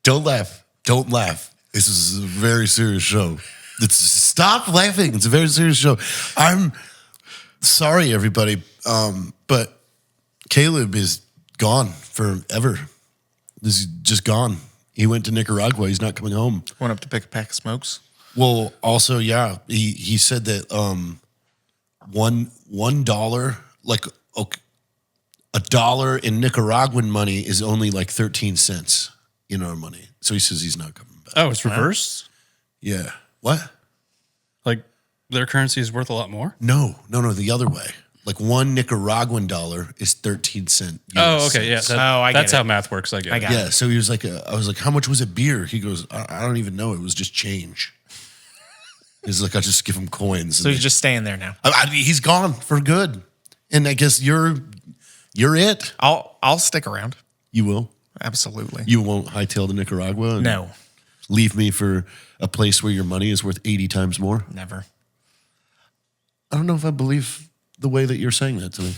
Don't laugh. Don't laugh. This is a very serious show. Stop laughing. It's a very serious show. I'm sorry, everybody, but Caleb is gone forever. This is just gone. He went to Nicaragua. He's not coming home. Went up to pick a pack of smokes. Well, also, yeah, he said that $1, like $1 in Nicaraguan money is only like 13 cents in our money. So he says he's not coming back. Oh, it's reversed? Yeah. What? Like their currency is worth a lot more? No, the other way. Like one Nicaraguan dollar is 13 cents. Oh, okay, yeah. That's how math works, I guess. Yeah, so he was like, I was like, how much was a beer? He goes, I don't even know. It was just change. He's like, I just give him coins. So he's just staying there now. He's gone for good. And I guess you're it. I'll stick around. You will? Absolutely. You won't hightail to Nicaragua? No. Leave me for a place where your money is worth 80 times more? Never. I don't know if I believe the way that you're saying that to me.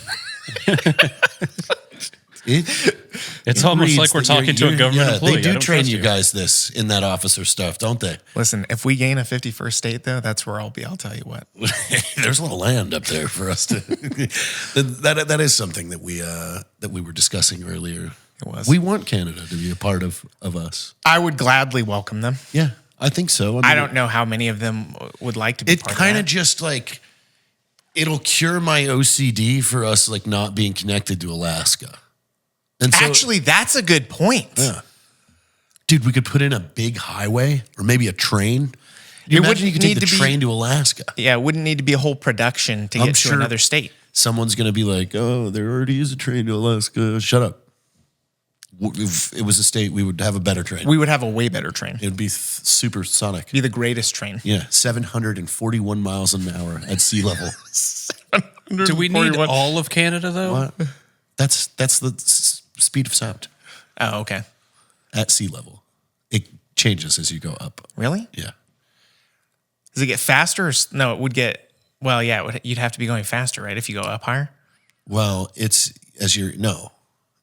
It's almost like we're talking to a government employee. They do train you guys this in that officer stuff, don't they? Listen, if we gain a 51st state, though, that's where I'll be. I'll tell you what. There's a lot of land up there for us to. that is something that we were discussing earlier. It was. We want Canada to be a part of us. I would gladly welcome them. Yeah, I think so. I mean, I don't know how many of them would like to be part of that. It kind of just like, it'll cure my OCD for us like not being connected to Alaska. And so, actually, that's a good point. Yeah. Dude, we could put in a big highway or maybe a train. You imagine you could take the train to Alaska. Yeah, it wouldn't need to be a whole production to get to another state. Someone's going to be like, oh, there already is a train to Alaska. Shut up. If it was a state, we would have a better train. We would have a way better train. It would be supersonic. Be the greatest train. Yeah, 741 miles an hour at sea level. Do we need all of Canada, though? What? That's the speed of sound. Oh, okay. At sea level. It changes as you go up. Really? Yeah. Does it get faster? No, it would get, well, yeah, you'd have to be going faster, right, if you go up higher? Well, it's as you're, no,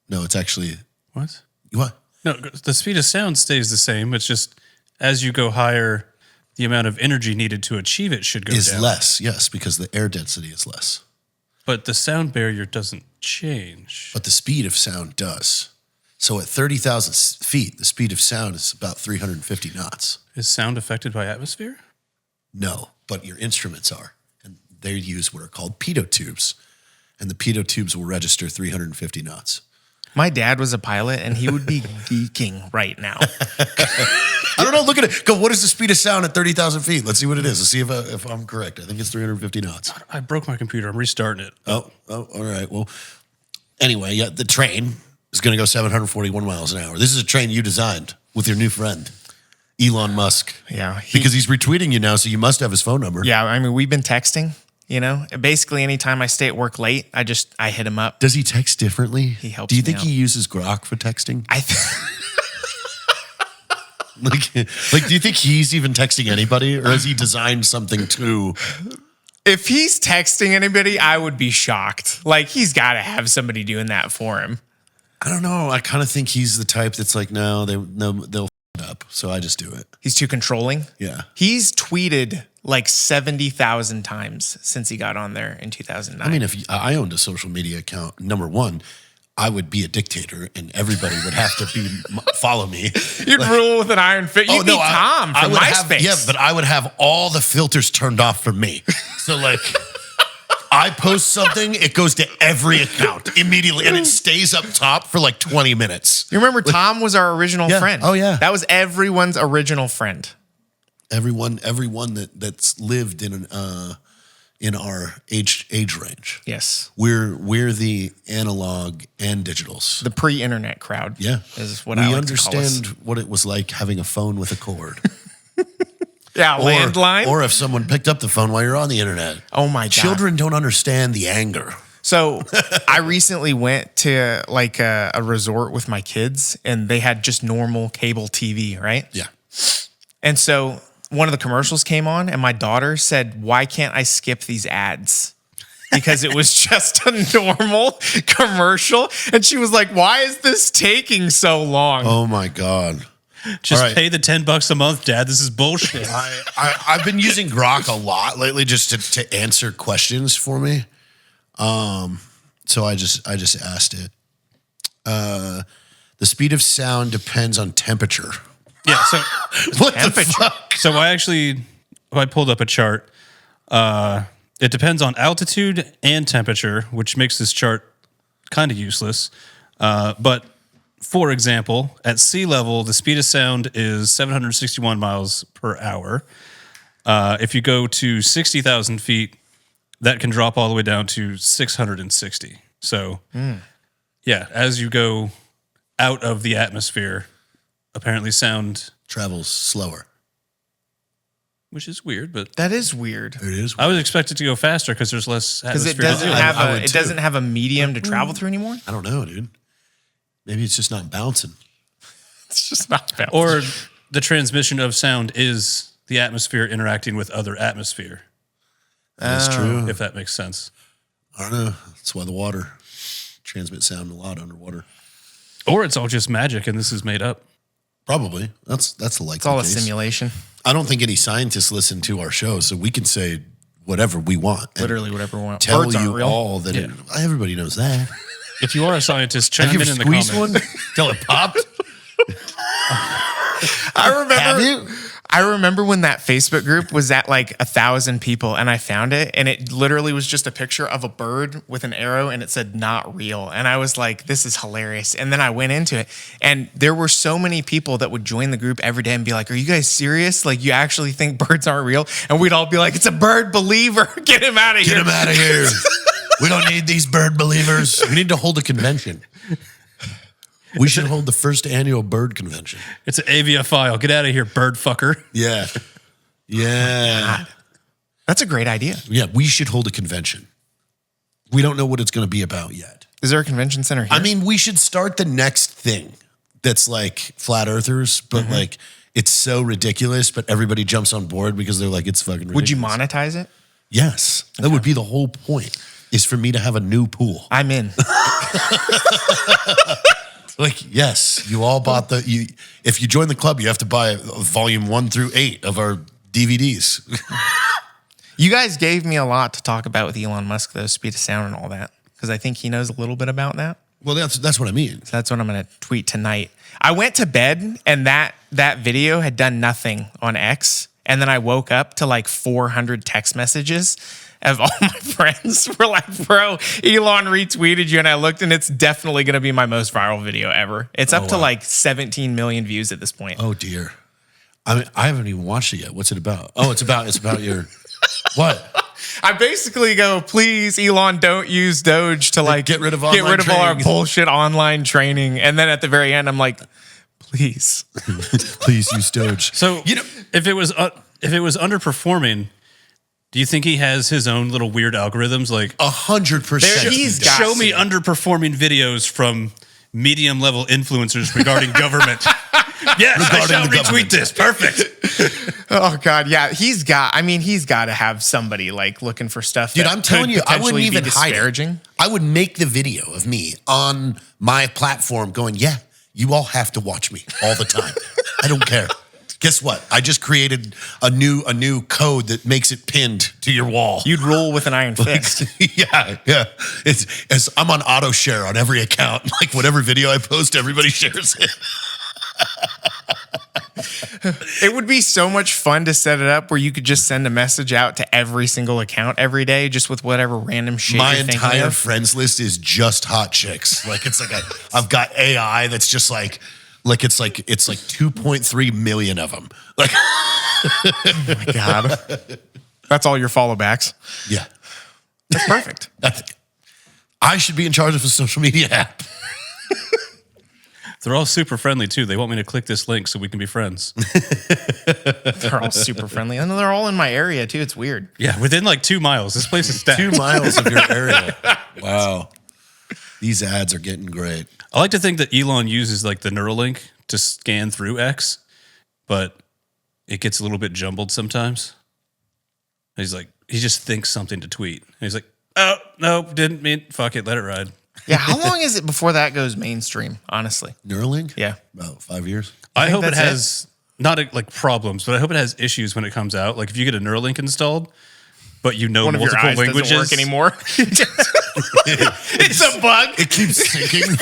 it's actually... What? What? No, the speed of sound stays the same. It's just as you go higher, the amount of energy needed to achieve it should go down. Is less, yes, because the air density is less. But the sound barrier doesn't change. But the speed of sound does. So at 30,000 feet, the speed of sound is about 350 knots. Is sound affected by atmosphere? No, but your instruments are. And they use what are called pitot tubes. And the pitot tubes will register 350 knots. My dad was a pilot, and he would be geeking right now. I don't know. Look at it. Go, what is the speed of sound at 30,000 feet? Let's see what it is. Let's see if I'm correct. I think it's 350 knots. I broke my computer. I'm restarting it. Oh, all right. Well, anyway, yeah, the train is going to go 741 miles an hour. This is a train you designed with your new friend, Elon Musk. Yeah. Because he's retweeting you now, so you must have his phone number. Yeah, I mean, we've been texting. You know, basically anytime I stay at work late, I hit him up. Does he text differently? He helps Do you me think out. he uses Grok for texting? Do you think he's even texting anybody, or has he designed something too? If he's texting anybody, I would be shocked. Like, he's got to have somebody doing that for him. I don't know. I kind of think he's the type that's like, no, they'll f it up, so I just do it. He's too controlling. Yeah. He's tweeted like 70,000 times since he got on there in 2009. I mean, if I owned a social media account, number one, I would be a dictator and everybody would have to follow me. You'd rule with an iron fist. You'd be Tom from MySpace. Yeah, but I would have all the filters turned off for me. So like, I post something, it goes to every account immediately and it stays up top for like 20 minutes. You remember Tom was our original friend. Oh, yeah. That was everyone's original friend. Everyone that's lived in our age range. Yes. We're the analog and digitals. The pre-internet crowd. Yeah. Is what I like to call us. We understand what it was like having a phone with a cord. Yeah, landline. Or if someone picked up the phone while you're on the internet. Oh my God. Children don't understand the anger. So I recently went to like a resort with my kids and they had just normal cable TV, right? Yeah. And so one of the commercials came on and my daughter said, why can't I skip these ads? Because it was just a normal commercial. And she was like, why is this taking so long? Oh my God. Just All right. pay the $10 a month, Dad. This is bullshit. I've been using Grok a lot lately just to answer questions for me. So I just asked it. The speed of sound depends on temperature. Yeah. So What the fuck? So I pulled up a chart. It depends on altitude and temperature, which makes this chart kind of useless. But for example, at sea level, the speed of sound is 761 miles per hour. If you go to 60,000 feet, that can drop all the way down to 660. So, yeah, as you go out of the atmosphere, apparently sound, Travels slower. which is weird, but That is weird. It is. I was expected to go faster because there's less Because atmosphere. it doesn't have a medium to travel through anymore. I don't know, dude. Maybe it's just not bouncing. It's just not bad. Or the transmission of sound is the atmosphere interacting with other atmosphere, That's true. if that makes sense. I don't know. That's why the water transmits sound a lot underwater. Or it's all just magic and this is made up. Probably. That's the likely It's all a case. simulation. I don't think any scientists listen to our show, so we can say whatever we want. and Literally whatever we want. Tell Birds aren't you real. all that everybody knows that. If you are a scientist, chime Have you in ever the squeezed comments. one till it popped? Have you? I remember when that Facebook group was at like 1,000 people and I found it and it literally was just a picture of a bird with an arrow and it said not real. And I was like, this is hilarious. And then I went into it and there were so many people that would join the group every day and be like, are you guys serious? Like you actually think birds aren't real? And we'd all be like, it's a bird believer. Get him out of here. Get him out of here. We don't need these bird believers. We need to hold a convention. We should hold the first annual bird convention. It's an aviophile. Get out of here, bird fucker. Yeah. Yeah. That's a great idea. Yeah, we should hold a convention. We don't know what it's going to be about yet. Is there a convention center here? I mean, we should start the next thing that's like flat earthers, but like it's so ridiculous, but everybody jumps on board because they're like, it's fucking ridiculous. would you monetize it? Yes. That would be the whole point, is for me to have a new pool. I'm in. Like, yes, you all bought if you join the club, you have to buy volume 1 through 8 of our DVDs. You guys gave me a lot to talk about with Elon Musk, though, speed of sound and all that, because I think he knows a little bit about that. Well, that's what I mean. So that's what I'm going to tweet tonight. I went to bed and that video had done nothing on X. And then I woke up to like 400 text messages of all my friends were like, bro, Elon retweeted you. And I looked and it's definitely going to be my most viral video ever. It's up to like 17 million views at this point. Oh, dear. I mean, I haven't even watched it yet. What's it about? Oh, it's about your, what? I basically go, please, Elon, don't use Doge to like get rid of all our training. bullshit online training. And then at the very end, I'm like, please. Please use Doge. So, if it was underperforming, do you think he has his own little weird algorithms? Like, 100%. He's got show me underperforming videos from medium level influencers regarding government. Yes, I shall retweet this. Perfect. Oh God, yeah, he's got to have somebody like looking for stuff. Dude, that I'm telling could you, I wouldn't potentially be even hide disparaging. it. I would make the video of me on my platform going, yeah, you all have to watch me all the time. I don't care. Guess what? I just created a new code that makes it pinned to your wall. You'd rule with an iron fist. Yeah. It's I'm on auto share on every account. Like whatever video I post, everybody shares it. It would be so much fun to set it up where you could just send a message out to every single account every day, just with whatever random shit. My you're thinking entire of. friends list is just hot chicks. Like it's like I've got AI that's just like it's like 2.3 million of them. Like, Oh my God, that's all your follow backs. yeah, That's perfect. I should be in charge of a social media app. They're all super friendly too. They want me to click this link so we can be friends. They're all super friendly, and they're all in my area too. It's weird. Yeah, within like 2 miles. This place is stacked. 2 miles of your area. Wow. These ads are getting great. I like to think that Elon uses like the Neuralink to scan through X, but it gets a little bit jumbled sometimes. He's like, he just thinks something to tweet. And he's like, oh, no, didn't mean, fuck it, let it ride. Yeah, how long is it before that goes mainstream, honestly? Neuralink? Yeah. About 5 years. I hope it that's has not like problems, but I hope it has issues when it comes out. Like if you get a Neuralink installed, but you know One of your multiple eyes languages doesn't work anymore. It's a bug. It keeps sinking.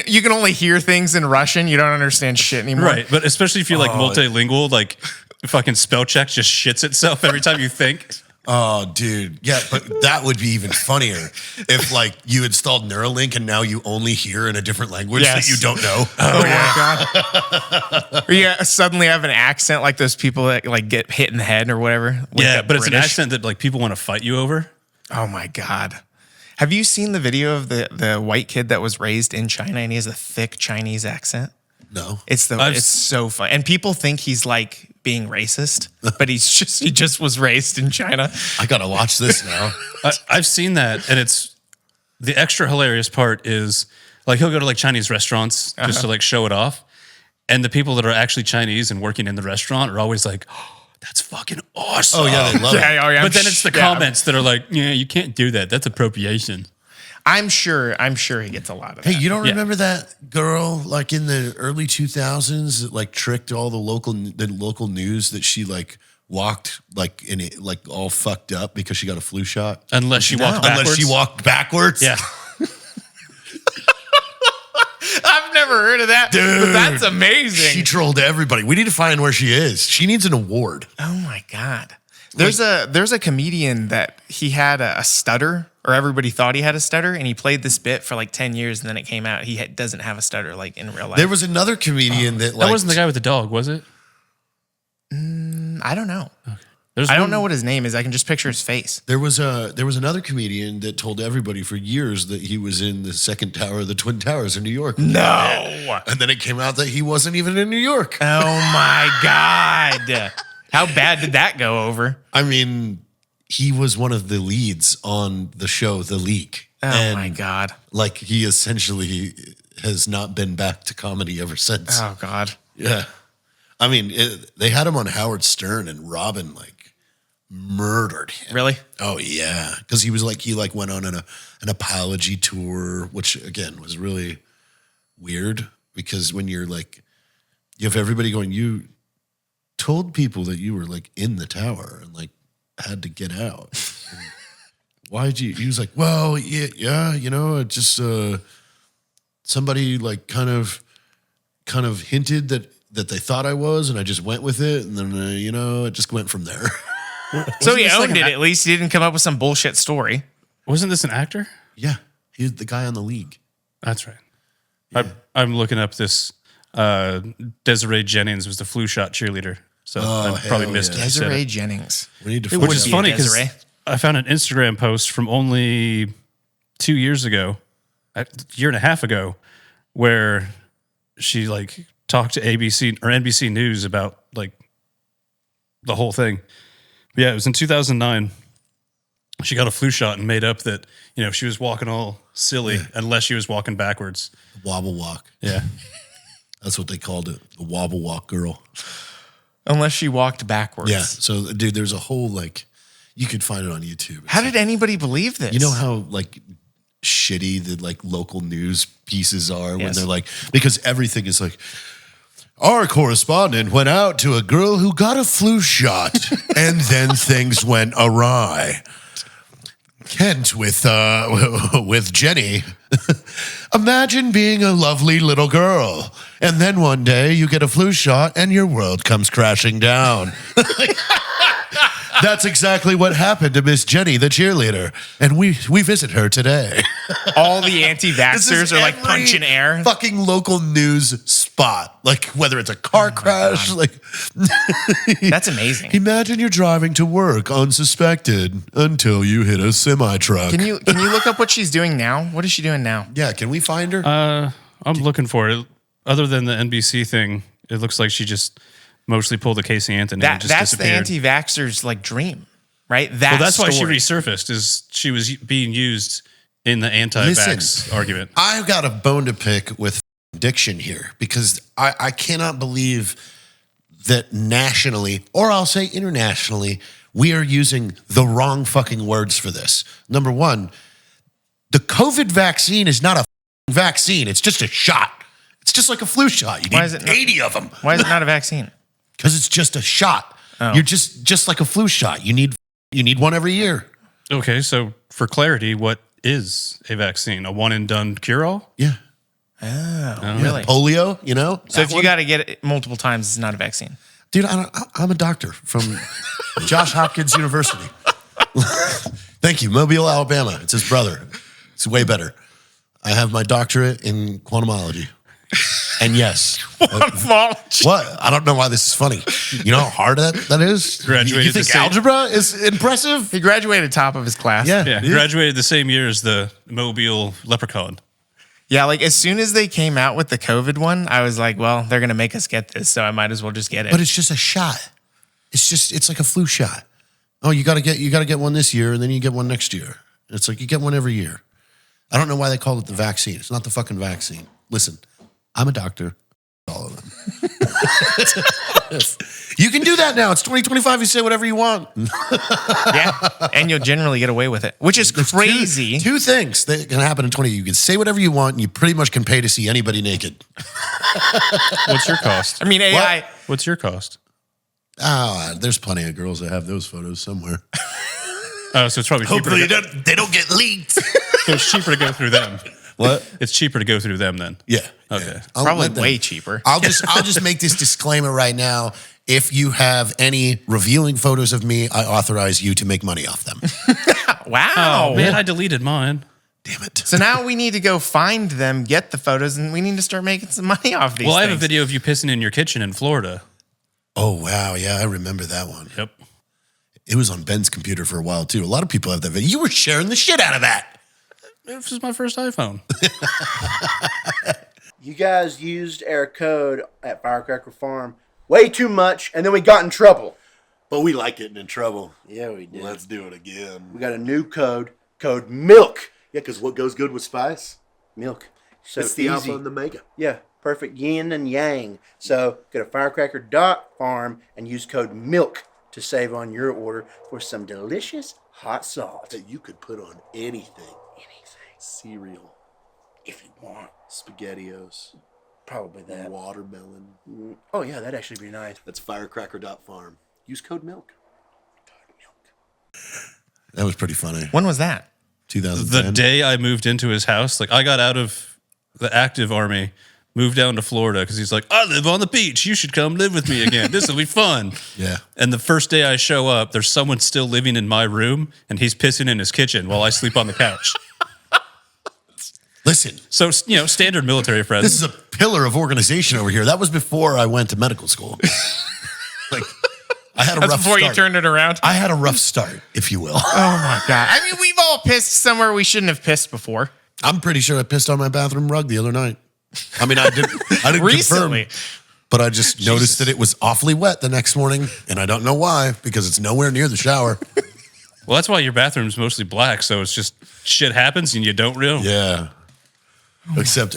You can only hear things in Russian. You don't understand shit anymore. Right, but especially if you're like multilingual, like fucking spell check just shits itself every time you think. Oh, dude. Yeah, but that would be even funnier if like you installed Neuralink and now you only hear in a different language that you don't know. Oh my god. Or you suddenly have an accent like those people that like get hit in the head or whatever. Yeah, but it's an accent that like people want to fight you over. Oh my god. Have you seen the video of the white kid that was raised in China and he has a thick Chinese accent? No. It's so fun. And people think he's like being racist, but he just was raised in China. I got to watch this now. I've seen that, and it's the extra hilarious part is like he'll go to like Chinese restaurants just to like show it off, and the people that are actually Chinese and working in the restaurant are always like, "Oh, that's fucking awesome." Oh, yeah, they love it. Yeah, But then it's the comments that are like, "Yeah, you can't do that. That's appropriation." I'm sure he gets a lot of Hey, that. you don't remember that girl like in the early 2000s that like tricked all the local news that she like walked like in it like all fucked up because she got a flu shot? Unless she walked backwards. Unless she walked backwards? Yeah. I've never heard of that. Dude. But that's amazing. She trolled everybody. We need to find where she is. She needs an award. Oh my god. There's a comedian that he had a stutter, or everybody thought he had a stutter, and he played this bit for like 10 years, and then it came out he doesn't have a stutter like in real life. There was another comedian that like That wasn't the guy with the dog, was it? I don't know. There's I don't one- know what his name is. I can just picture his face. there was another comedian that told everybody for years that he was in the second tower of the Twin Towers in New York. No. And then it came out that he wasn't even in New York. Oh my god. How bad did that go over? I mean, he was one of the leads on the show The Leak. Oh my god. Like he essentially has not been back to comedy ever since. Oh god. Yeah. I mean, they had him on Howard Stern and Robin like murdered him. Really? Oh yeah. Cause he went on an apology tour, which again was really weird because when you're like, you have everybody going, you told people that you were like in the tower and like had to get out. Why'd you? He was like, well, yeah, you know, it just somebody like kind of hinted that they thought I was, and I just went with it, and then you know, it just went from there. So he owned it. At least he didn't come up with some bullshit story. Wasn't this an actor? Yeah, he was the guy on The League. That's right. I'm looking up this. Desiree Jennings was the flu shot cheerleader. So I probably hell missed yeah. it. I said Desiree it. Jennings. We need to. It find Which is out. funny because Desiree. I found an Instagram post from only 2 years ago, a year and a half ago, where she like talked to ABC or NBC News about like the whole thing. But yeah, it was in 2009. She got a flu shot and made up that, you know, she was walking all silly unless she was walking backwards. Wobble walk. Yeah. That's what they called it. The wobble walk girl. Unless she walked backwards. Yeah. So, dude, there's a whole like, you could find it on YouTube. How did anybody believe this? You know how like shitty the like local news pieces are when Yes. they're like, because everything is like, our correspondent went out to a girl who got a flu shot and then things went awry. Kent with Jenny. Imagine being a lovely little girl, and then one day you get a flu shot and your world comes crashing down. That's exactly what happened to Miss Jenny, the cheerleader, and we visit her today. all the This anti-vaxxers is are like every punching air? Fucking local news spot, like whether it's a car crash, like That's amazing. imagine you're driving to work unsuspected until you hit a semi truck. Can you look up what she's doing now? What is she doing now? Yeah, can we find her? I'm looking for it. Other than the NBC thing, it looks like she just mostly pulled a Casey Anthony and just That's the disappeared. anti-vaxxers like dream, right? Well, that's why she story. resurfaced. Is she was being used in the anti-vax Listen. argument? I've got a bone to pick with diction here because I cannot believe that nationally, or I'll say internationally, we are using the wrong fucking words for this. Number one, the COVID vaccine is not a vaccine. It's just a shot. It's just like a flu shot. You need 80 of them. Why is it not a vaccine? Because it's just a shot. Oh. You're just like a flu shot. You need one every year. Okay, so for clarity, what is a vaccine? A one and done cure all? Yeah. Oh, really? Polio, you know? So if you got to get it multiple times, it's not a vaccine. Dude, I'm a doctor from Josh Hopkins University. Thank you. Mobile, Alabama. It's his brother. It's way better. I have my doctorate in quantumology. And yes. Quantumology. What? I don't know why this is funny. You know how hard that is? Graduated You think the same- algebra is impressive? He graduated top of his class. Yeah, graduated the same year as the Mobile Leprechaun. Yeah, like as soon as they came out with the COVID one, I was like, well, they're going to make us get this, so I might as well just get it. But it's just a shot. It's like a flu shot. Oh, you gotta get one this year, and then you get one next year. It's like you get one every year. I don't know why they call it the vaccine. It's not the fucking vaccine. Listen, I'm a doctor. All of them. You can do that now. It's 2025. You say whatever you want. Yeah, and you'll generally get away with it, which is crazy. Two things that can happen in 20. You can say whatever you want, and you pretty much can pay to see anybody naked. What's your cost? I mean, AI. What's your cost? There's plenty of girls that have those photos somewhere. Oh, so it's probably cheaper. Hopefully they don't get leaked. So it's cheaper to go through them. What? It's cheaper to go through them then. Yeah. Okay. Yeah. I'll Probably let them- way cheaper. I'll just make this disclaimer right now. If you have any revealing photos of me, I authorize you to make money off them. Wow. Oh, man, I deleted mine. Damn it. So now we need to go find them, get the photos, and we need to start making some money off these Well, I have a things. video of you pissing in your kitchen in Florida. Oh, wow. Yeah, I remember that one. Yep. It was on Ben's computer for a while, too. A lot of people have that video. You were sharing the shit out of that. This is my first iPhone. You guys used our code at Firecracker Farm way too much, and then we got in trouble. But we like getting in trouble. Yeah, we did. Let's do it again. We got a new code MILK. Yeah, because what goes good with spice? Milk. So It's the easy. alpha and the mega. Yeah, perfect yin and yang. So go to firecracker.farm and use code MILK to save on your order for some delicious hot sauce. That you could put on anything. Anything, Cereal, if you want. SpaghettiOs, Probably that. watermelon. Oh, yeah, that'd actually be nice. That's firecracker.farm. Use code MILK. Code MILK. That was pretty funny. When was that? 2010. The day I moved into his house, like I got out of the active army, moved down to Florida because he's like, I live on the beach. You should come live with me again. This will be fun. Yeah. And the first day I show up, there's someone still living in my room and he's pissing in his kitchen while I sleep on the couch. Listen, So, you know, standard military friends. this is a pillar of organization over here. That was before I went to medical school. Like, I had a That's rough before start. you turned it around? I had a rough start, if you will. Oh, my God. I mean, we've all pissed somewhere we shouldn't have pissed before. I'm pretty sure I pissed on my bathroom rug the other night. I mean, I didn't Recently. confirm, but I just noticed that it was awfully wet the next morning, and I don't know why, because it's nowhere near the shower. Well, that's why your bathroom's mostly black. So it's just shit happens and you don't realize. Yeah. Except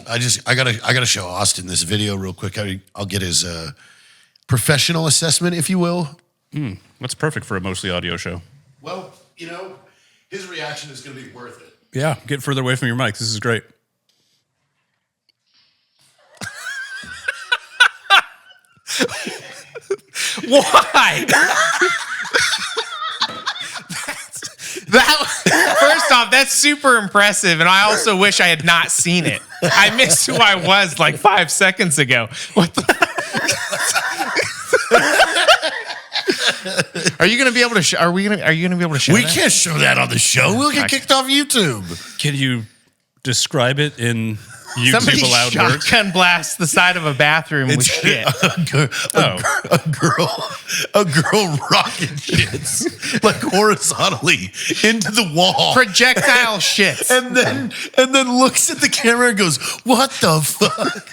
I gotta show Austin this video real quick. I'll get his professional assessment, if you will. That's perfect for a mostly audio show. Well, you know, his reaction is gonna be worth it. Yeah. Get further away from your mic. This is great. Why? First off, that's super impressive, and I also wish I had not seen it. I missed who I was like 5 seconds ago. What the? Are you gonna be able to? Are you gonna be able to show? We that? can't show that on the show. We'll get kicked off YouTube. Can you describe it in YouTube Somebody allowed words? shotgun blast the side of a bathroom with shit. A girl rocket shits like horizontally into the wall. Projectile shits. And then looks at the camera and goes, "What the fuck?"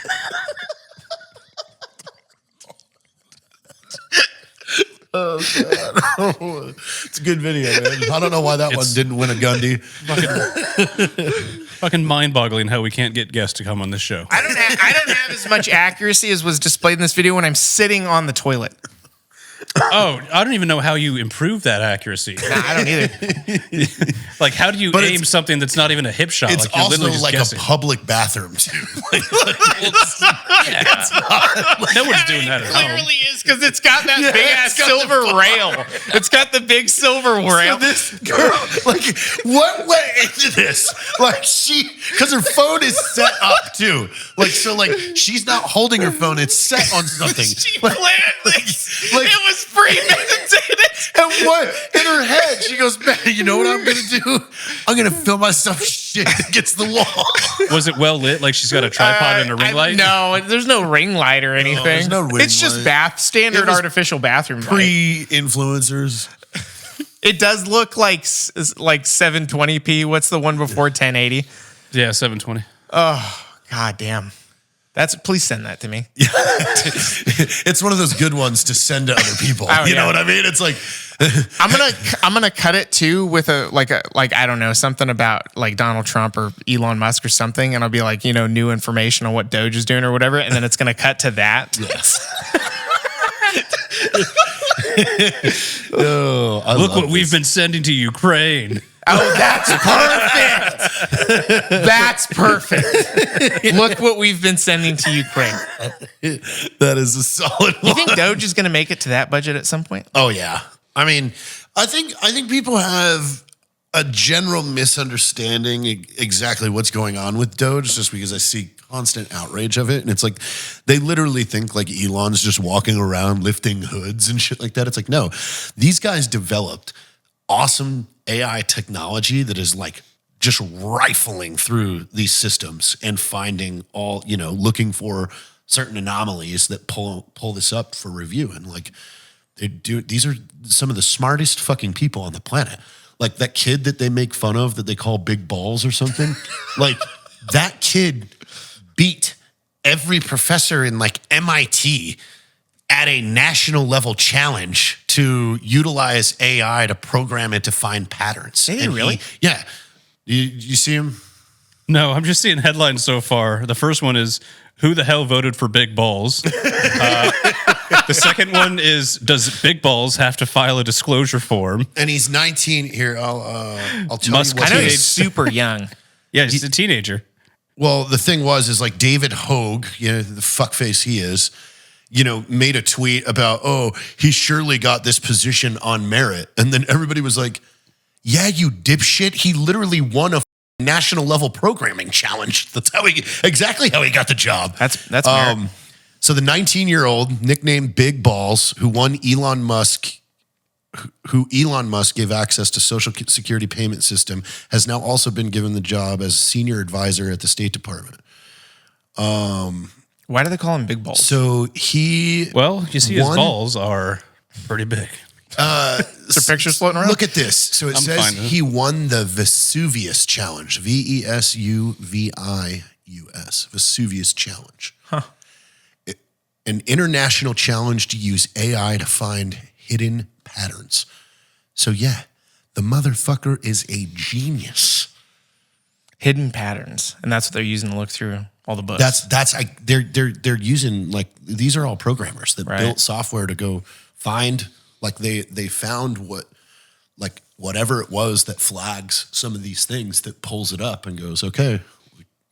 Oh God! It's a good video, man. I don't know why that one didn't win a Gundy. Fucking mind-boggling how we can't get guests to come on this show. I don't have as much accuracy as was displayed in this video when I'm sitting on the toilet. Oh, I don't even know how you improve that accuracy. Nah, I don't either. Like, how do you But aim something that's not even a hip shot? It's Like, you're also literally just like guessing. a public bathroom too. No one's doing that at home. Clearly is because it's got that big ass it's got the silver rail. It's got the big silver rail. This girl, like, what went into this? Like, because her phone is set up too. Like, so, like, she's not holding her phone; it's set on something. She Like, planned this. like- It was premeditated. and what in her head? She goes, "Man, you know what I'm gonna do? I'm gonna film myself shit against the wall." Was it well lit? Like, she's got a tripod and a ring light? No, there's no ring light or anything. there's no ring It's just light. standard It was artificial bathroom light. Pre-influencers. It does look like 720p. What's the one before 1080? Yeah, 720. God damn. Please send that to me. It's one of those good ones to send to other people. Oh, You know yeah. what I mean? It's like, I'm gonna cut it too with a I don't know, something about like Donald Trump or Elon Musk or something, and I'll be like, new information on what Doge is doing or whatever, and then it's gonna cut to that. yes. Oh, I Look love what we've been sending to Ukraine. Oh, that's perfect. That's perfect. Look what we've been sending to Ukraine. That is a solid You one. think Doge is gonna make it to that budget at some point? Oh yeah. I mean, I think people have a general misunderstanding exactly what's going on with Doge, just because I see constant outrage of it, and it's like they literally think like Elon's just walking around lifting hoods and shit like that. It's like, no, these guys developed awesome AI technology that is like just rifling through these systems and finding all, looking for certain anomalies that pull this up for review. And like, these are some of the smartest fucking people on the planet. Like that kid that they make fun of that they call big balls or something. Like that kid beat every professor in like MIT at a national level challenge to utilize AI to program it to find patterns. Did he And really? Yeah. You see him? No, I'm just seeing headlines so far. The first one is, who the hell voted for big balls? The second one is, does big balls have to file a disclosure form? And he's 19 here. I'll tell Musk you what I know he he's is. super young. Yeah, he's a teenager. Well, the thing is like David Hogue, the fuckface he is, made a tweet about, he surely got this position on merit. And then everybody was like, yeah, you dipshit. He literally won a national level programming challenge. That's exactly how he got the job. That's merit. So the 19-year-old, nicknamed Big Balls, who Elon Musk gave access to Social Security payment system, has now also been given the job as senior advisor at the State Department. Why do they call him big balls? So he Well, you see, his One- balls are pretty big. Is there pictures floating around? Look at this. So it says fine with it. he won the Vesuvius Challenge. Vesuvius. Vesuvius Challenge. An international challenge to use AI to find hidden patterns. So yeah, the motherfucker is a genius. Hidden patterns, and that's what they're using to look through all the books. That's like they're using, like, these are all programmers that Right. built software to go find, like they found whatever it was that flags some of these things, that pulls it up and goes, okay,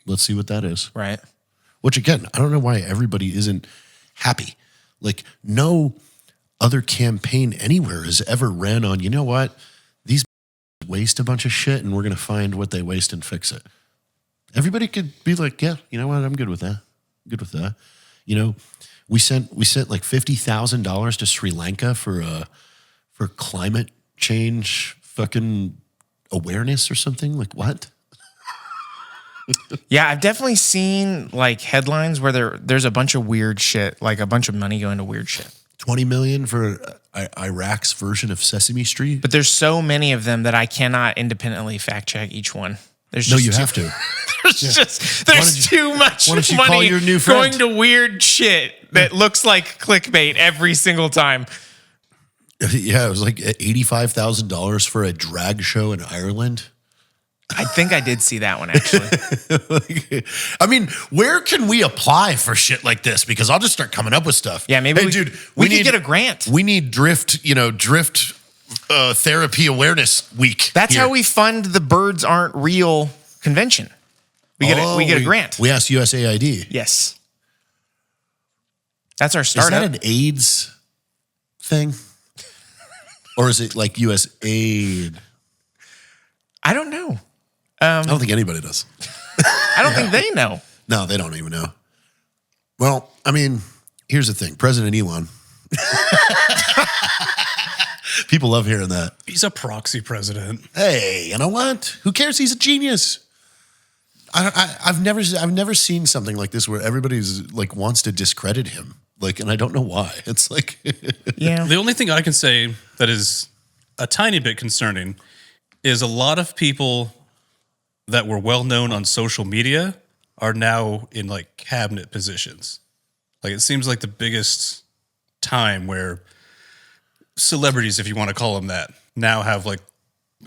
let's see what that is. right. Which again, I don't know why everybody isn't happy. Like no other campaign anywhere has ever ran on, you know what? These waste a bunch of shit and we're going to find what they waste and fix it. Everybody could be like, yeah, you know what? I'm good with that. I'm good with that. We sent like $50,000 to Sri Lanka for climate change fucking awareness or something. Like what? Yeah, I've definitely seen like headlines where there's a bunch of weird shit, like a bunch of money going to weird shit. 20 million for Iraq's version of Sesame Street? But there's so many of them that I cannot independently fact check each one. There's No, just you too, have to. there's too much why don't you call money your new going friend? to weird shit that looks like clickbait every single time. Yeah, it was like $85,000 for a drag show in Ireland. I think I did see that one actually. I mean, where can we apply for shit like this? Because I'll just start coming up with stuff. Yeah, maybe we could get a grant. We need drift therapy awareness week. That's here. how we fund the Birds Aren't Real convention. We get a grant. We asked USAID. Yes. That's our Is startup. that an AIDS thing? Or is it like USAID? I don't know. I don't think anybody does. I don't think they know. No, they don't even know. Well, I mean, here's the thing. President Elon. People love hearing that. He's a proxy president. Hey, you know what? Who cares? He's a genius. I've never seen something like this where everybody's like wants to discredit him. Like, and I don't know why. It's like, Yeah. The only thing I can say that is a tiny bit concerning is a lot of people that were well known on social media are now in like cabinet positions. Like it seems like the biggest time where celebrities, if you want to call them that, now have like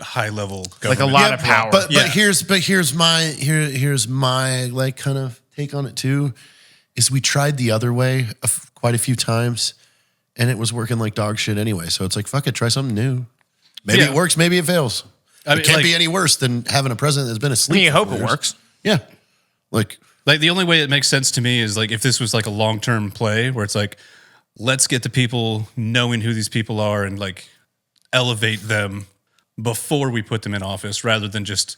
high level government. Like a lot of power. But here's my like kind of take on it too. Is we tried the other way quite a few times, and it was working like dog shit anyway. So it's like, fuck it, try something new. Maybe it works, maybe it fails. It can't be any worse than having a president that's been asleep. You for hope 4 it years. works. Yeah. Like the only way it makes sense to me is like if this was like a long-term play where it's like, let's get the people knowing who these people are and like elevate them before we put them in office rather than just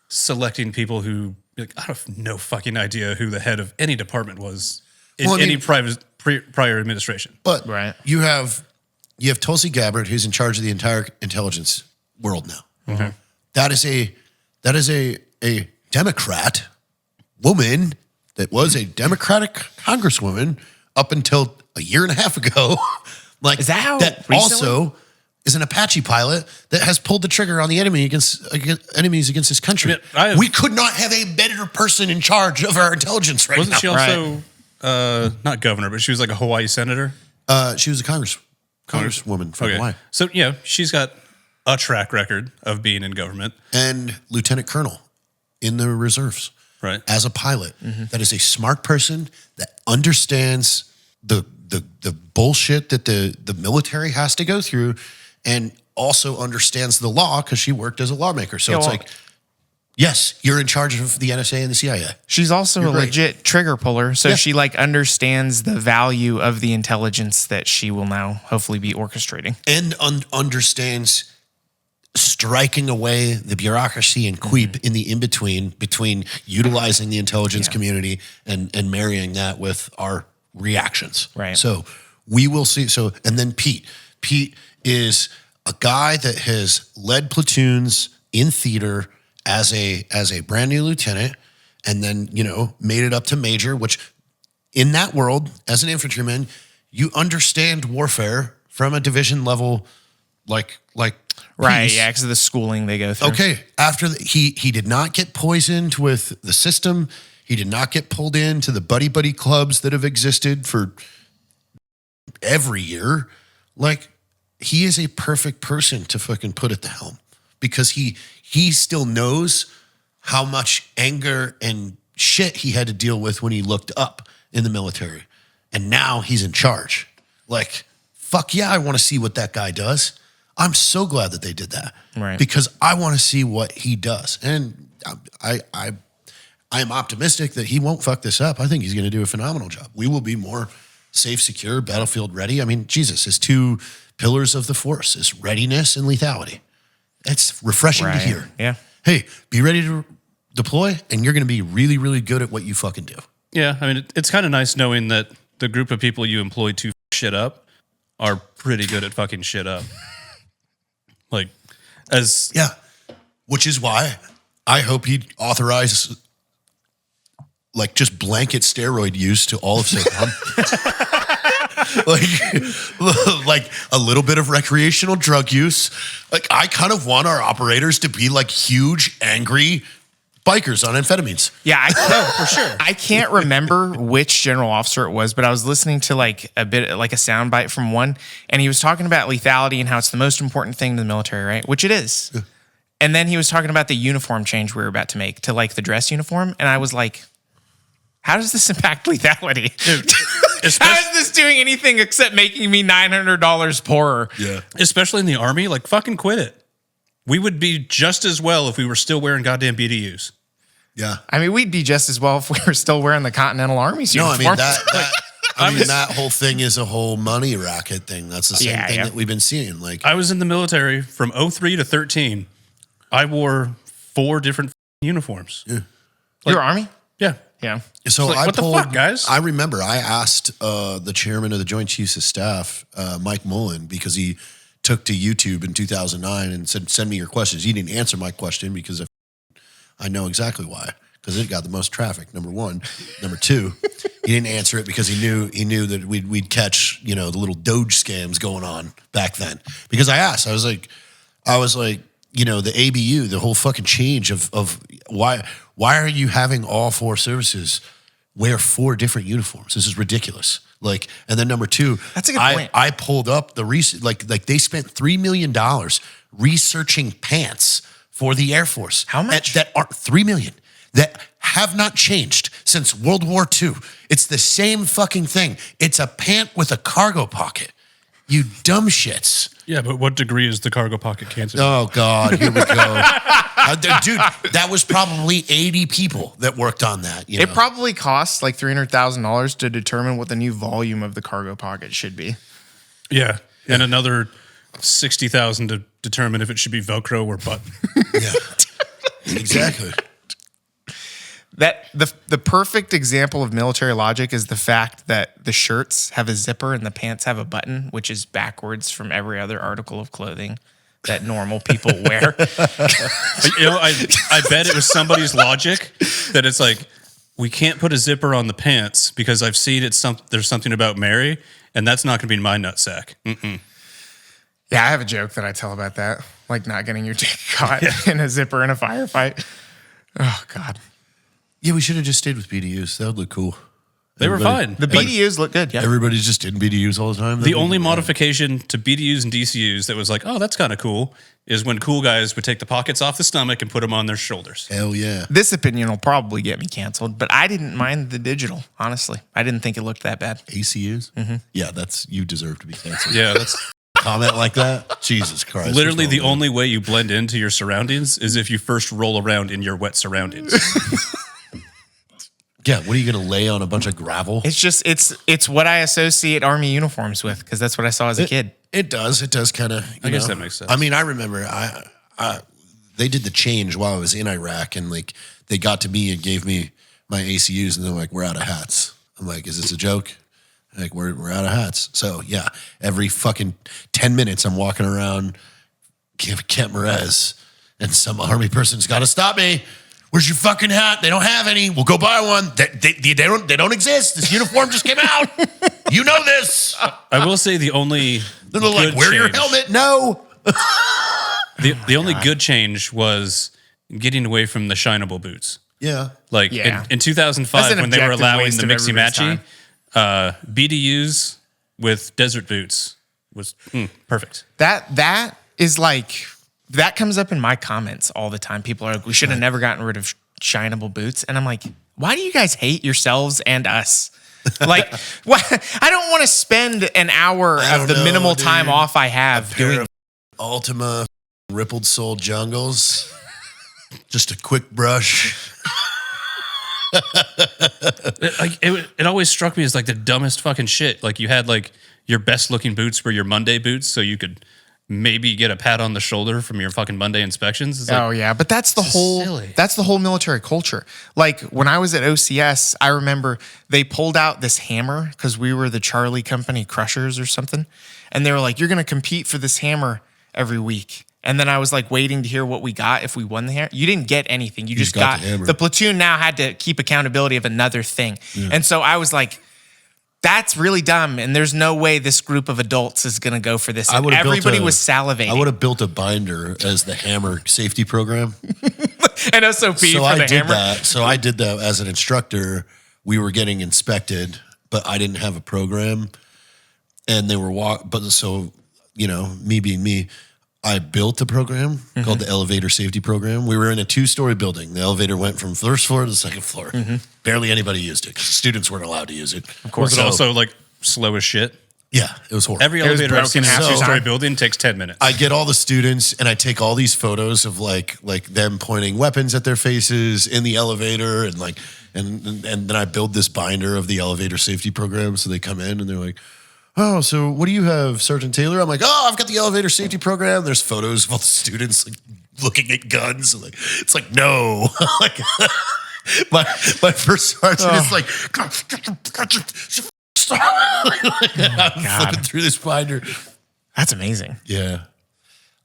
selecting people who like, I have no fucking idea who the head of any department was in any prior administration. But Right. you have Tulsi Gabbard, who's in charge of the entire intelligence world now. Mm-hmm. That is a Democrat woman that was a Democratic congresswoman up until a year and a half ago. Like Is that how that recently? also is an Apache pilot that has pulled the trigger on the enemies against this country. We could not have a better person in charge of our intelligence right Wasn't now. she also not governor, but she was like a Hawaii senator? She was a congresswoman from Hawaii. So yeah, she's got a track record of being in government. And lieutenant colonel in the reserves. Right. As a pilot. That is a smart person that understands the bullshit that the military has to go through and also understands the law because she worked as a lawmaker. So it's like, yes, you're in charge of the NSA and the CIA. She's also a legit trigger puller, so she like understands the value of the intelligence that she will now hopefully be orchestrating. And understands striking away the bureaucracy and creep in the in-between between utilizing the intelligence community and marrying that with our reactions. Right. So we will see. So, and then Pete is a guy that has led platoons in theater as a brand new lieutenant and then, made it up to major, which in that world, as an infantryman, you understand warfare from a division level, like Right, piece. yeah, because of the schooling they go through. Okay, after he did not get poisoned with the system. He did not get pulled into the buddy clubs that have existed for every year. Like, he is a perfect person to fucking put at the helm because he still knows how much anger and shit he had to deal with when he looked up in the military. And now he's in charge. Like, fuck yeah, I want to see what that guy does. I'm so glad that they did that. Right. Because I want to see what he does. And I am optimistic that he won't fuck this up. I think he's going to do a phenomenal job. We will be more safe, secure, battlefield ready. I mean, Jesus, his two pillars of the force is readiness and lethality. It's refreshing to hear. Yeah. Hey, be ready to deploy, and you're going to be really, really good at what you fucking do. Yeah, I mean, it's kind of nice knowing that the group of people you employ to shit up are pretty good at fucking shit up. Yeah, which is why I hope he'd authorize just blanket steroid use to all of SOCOM. like a little bit of recreational drug use. Like, I kind of want our operators to be like huge, angry bikers on amphetamines. Yeah, for sure. I can't remember which general officer it was, but I was listening to a soundbite from one, and he was talking about lethality and how it's the most important thing to the military, right? Which it is. Yeah. And then he was talking about the uniform change we were about to make to like the dress uniform. And I was like, how does this impact lethality? How is this doing anything except making me $900 poorer? Yeah. Especially in the Army, like fucking quit it. We would be just as well if we were still wearing goddamn BDUs. Yeah. I mean, we'd be just as well if we were still wearing the Continental Army's No, I uniform. mean, that whole thing is a whole money racket thing. That's the same thing that we've been seeing. Like, I was in the military from 03 to 13. I wore 4 different uniforms. Yeah. Your Army? Yeah. Yeah. So like, what the fuck, guys? I remember I asked the chairman of the Joint Chiefs of Staff, Mike Mullen, because he took to YouTube in 2009 and said, "Send me your questions." He didn't answer my question because I know exactly why. Because it got the most traffic. Number one. Number two, he didn't answer it because he knew that we'd catch the little Doge scams going on back then. Because I asked, I was like, the ABU, the whole fucking change of why are you having all 4 services wear 4 different uniforms? This is ridiculous. Like, and then number 2, that's a good point. I pulled up the like they spent $3 million researching pants for the Air Force. How much? That aren't $3 million. That have not changed since World War II. It's the same fucking thing. It's a pant with a cargo pocket. You dumb shits. Yeah, but what degree is the cargo pocket cancer? Oh, God, here we go. Dude, that was probably 80 people that worked on that. It probably costs like $300,000 to determine what the new volume of the cargo pocket should be. Yeah, and another $60,000 to determine if it should be Velcro or button. Yeah, exactly. That the perfect example of military logic is the fact that the shirts have a zipper and the pants have a button, which is backwards from every other article of clothing that normal people wear. I bet it was somebody's logic that it's like, we can't put a zipper on the pants because I've seen there's something about Mary, and that's not going to be my nutsack. Mm-mm. Yeah, I have a joke that I tell about that, like not getting your dick caught in a zipper in a firefight. Oh, God. Yeah, we should have just stayed with BDUs. That would look cool. They were fine. The BDUs look good, yeah. Everybody's just in BDUs all the time. The only modification to BDUs and DCUs that was like, oh, that's kind of cool, is when cool guys would take the pockets off the stomach and put them on their shoulders. Hell yeah. This opinion will probably get me canceled, but I didn't mind the digital, honestly. I didn't think it looked that bad. ACUs? Mm-hmm. Yeah, you deserve to be canceled. Yeah, that's comment like that? Jesus Christ. literally the only way you blend into your surroundings is if you first roll around in your wet surroundings. Yeah, what are you going to lay on a bunch of gravel? It's just, it's what I associate Army uniforms with, because that's what I saw as a kid. It does kind of. I guess that makes sense. I mean, I remember they did the change while I was in Iraq, and like they got to me and gave me my ACUs, and they're like, "We're out of hats." I'm like, "Is this a joke?" Like, we're out of hats. So yeah, every fucking 10 minutes, I'm walking around Camp Merez, and some Army person's got to stop me. Where's your fucking hat? They don't have any. We'll go buy one. They don't exist. This uniform just came out. You know this. I will say the only They're like, wear your helmet. No. The only good change was getting away from the shinable boots. Yeah. Like Yeah. in 2005 when they were objective allowing waste the of everybody's mixy-matchy, BDUs with desert boots was perfect. That is like, that comes up in my comments all the time. People are like, we should have never gotten rid of shinable boots. And I'm like, why do you guys hate yourselves and us? Like, I don't want to spend an hour of the minimal time off I have doing Ultima rippled sole jungles. Just a quick brush. It always struck me as like the dumbest fucking shit. Like you had like your best looking boots were your Monday boots, so you could maybe get a pat on the shoulder from your fucking Monday inspections. It's like, oh yeah, but that's the whole military culture. Like when I was at OCS, I remember they pulled out this hammer because we were the Charlie Company Crushers or something, and they were like, "You're going to compete for this hammer every week." And then I was like waiting to hear what we got if we won the hammer. You didn't get anything. You just got the hammer. The platoon now had to keep accountability of another thing. Yeah. And so I was like, that's really dumb. And there's no way this group of adults is going to go for this. And everybody was salivating. I would have built a binder as the hammer safety program. An SOP for the hammer. So I did that as an instructor. We were getting inspected, but I didn't have a program. And they were me being me, I built a program called the Elevator Safety Program. We were in a 2-story building. The elevator went from first floor to the second floor. Barely anybody used it because students weren't allowed to use it. Of course. Was it also like slow as shit? Yeah, it was horrible. Every elevator I've seen in a 2-story building takes 10 minutes. I get all the students and I take all these photos of like them pointing weapons at their faces in the elevator and then I build this binder of the elevator safety program. So they come in and they're like, oh, so what do you have, Sergeant Taylor? I'm like, oh, I've got the elevator safety program. There's photos of all the students like looking at guns. Like, it's like, no. Like, my first sergeant is like, I'm flipping through this binder. That's amazing. Yeah.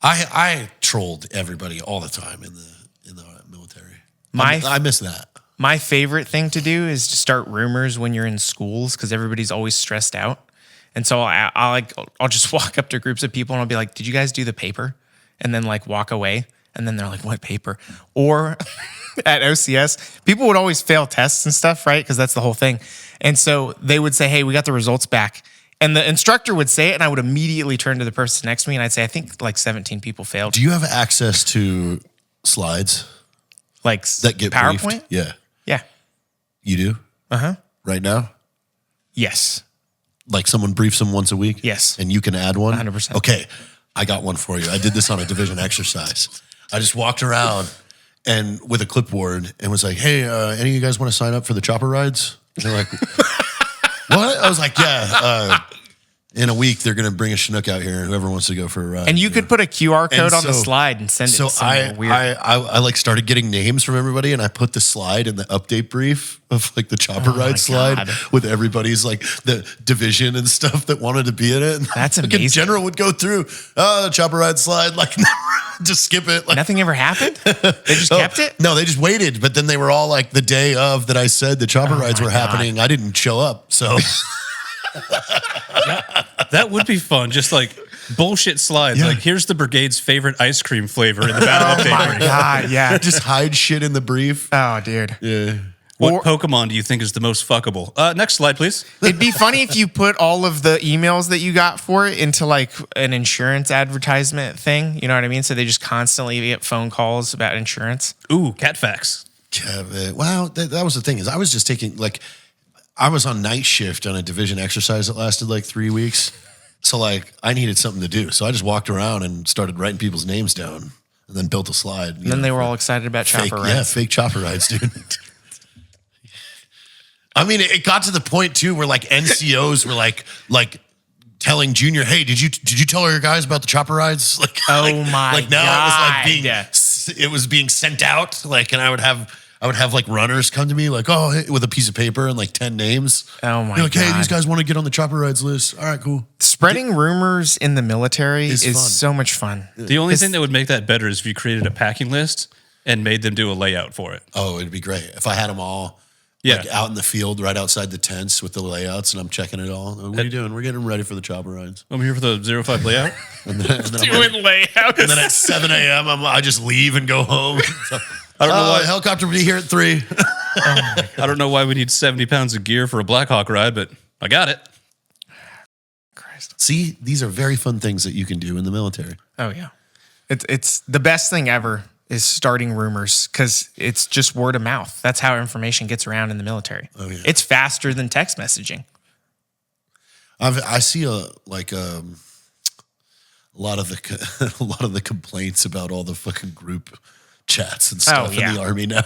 I trolled everybody all the time in the military. I miss that. My favorite thing to do is to start rumors when you're in schools because everybody's always stressed out. And so I'll just walk up to groups of people and I'll be like, did you guys do the paper? And then like walk away. And then they're like, what paper? Or at OCS, people would always fail tests and stuff, right? Because that's the whole thing. And so they would say, hey, we got the results back. And the instructor would say it, and I would immediately turn to the person next to me and I'd say, I think like 17 people failed. Do you have access to slides? Like that get PowerPoint? briefed? Yeah. Yeah. You do? Uh-huh. Right now? Yes. Like someone briefs them once a week? Yes. And you can add one? 100%. Okay. I got one for you. I did this on a division exercise. I just walked around and with a clipboard and was like, hey, any of you guys want to sign up for the chopper rides? And they're like, what? I was like, yeah. In a week, they're going to bring a Chinook out here. Whoever wants to go for a ride. And you could put a QR code on the slide and send it to someone weird. I like started getting names from everybody, and I put the slide in the update brief of like the chopper ride slide with everybody's like the division and stuff that wanted to be in it. And that's like amazing. a general would go through, the chopper ride slide, like just skip it. Like, nothing ever happened? They just kept it? No, they just waited. But then they were all like the day of that I said the chopper rides were happening. I didn't show up, so. That would be fun. Just like bullshit slides. Yeah. Like, here's the brigade's favorite ice cream flavor in the battle update. Oh my God, yeah. Just hide shit in the brief. Oh, dude. Yeah. What Pokemon do you think is the most fuckable? Next slide, please. It'd be funny if you put all of the emails that you got for it into like an insurance advertisement thing. You know what I mean? So they just constantly get phone calls about insurance. Ooh, Catfax. Well, that was the thing is I was just taking like, I was on night shift on a division exercise that lasted like 3 weeks. So like I needed something to do. So I just walked around and started writing people's names down and then built a slide. And then they were all excited about chopper rides. Yeah, fake chopper rides, dude. I mean, it got to the point too where like NCOs were like telling Junior, "Hey, did you tell all your guys about the chopper rides?" Like, my now God. it was being sent out. Like, and I would have like runners come to me like, oh, with a piece of paper and like 10 names. Oh my like, God. Hey, these guys want to get on the chopper rides list. All right, cool. Spreading rumors in the military is so much fun. The only thing that would make that better is if you created a packing list and made them do a layout for it. Oh, it'd be great if I had them all. Yeah. Like out in the field, right outside the tents with the layouts, and I'm checking it all. What are you doing? We're getting ready for the chopper rides. I'm here for the 05 layout. and then Doing layouts. And then at 7 a.m., I just leave and go home. I don't know why. Helicopter will be here at 3. I don't know why we need 70 pounds of gear for a Black Hawk ride, but I got it. Christ. See, these are very fun things that you can do in the military. Oh, yeah. It's the best thing ever is starting rumors because it's just word of mouth. That's how information gets around in the military. Oh, yeah. It's faster than text messaging. I see a lot of the complaints about all the fucking group chats and stuff in the Army now.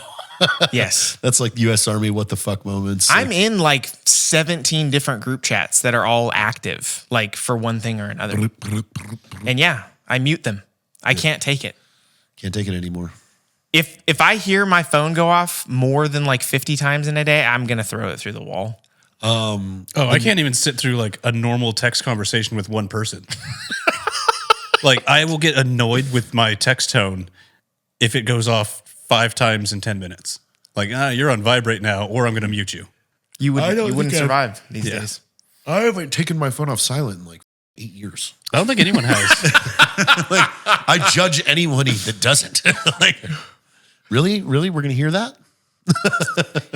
Yes. That's like U.S. Army what the fuck moments. I'm in like 17 different group chats that are all active, like for one thing or another. And yeah, I mute them. I can't take it. Can't take it anymore. If I hear my phone go off more than like 50 times in a day, I'm going to throw it through the wall. I can't even sit through like a normal text conversation with one person. Like I will get annoyed with my text tone if it goes off 5 times in 10 minutes. Like, you're on vibrate now, or I'm going to mute you. You wouldn't survive these days. I haven't taken my phone off silent in like 8 years. I don't think anyone has. Like, I judge anyone that doesn't. Like, really? We're going to hear that?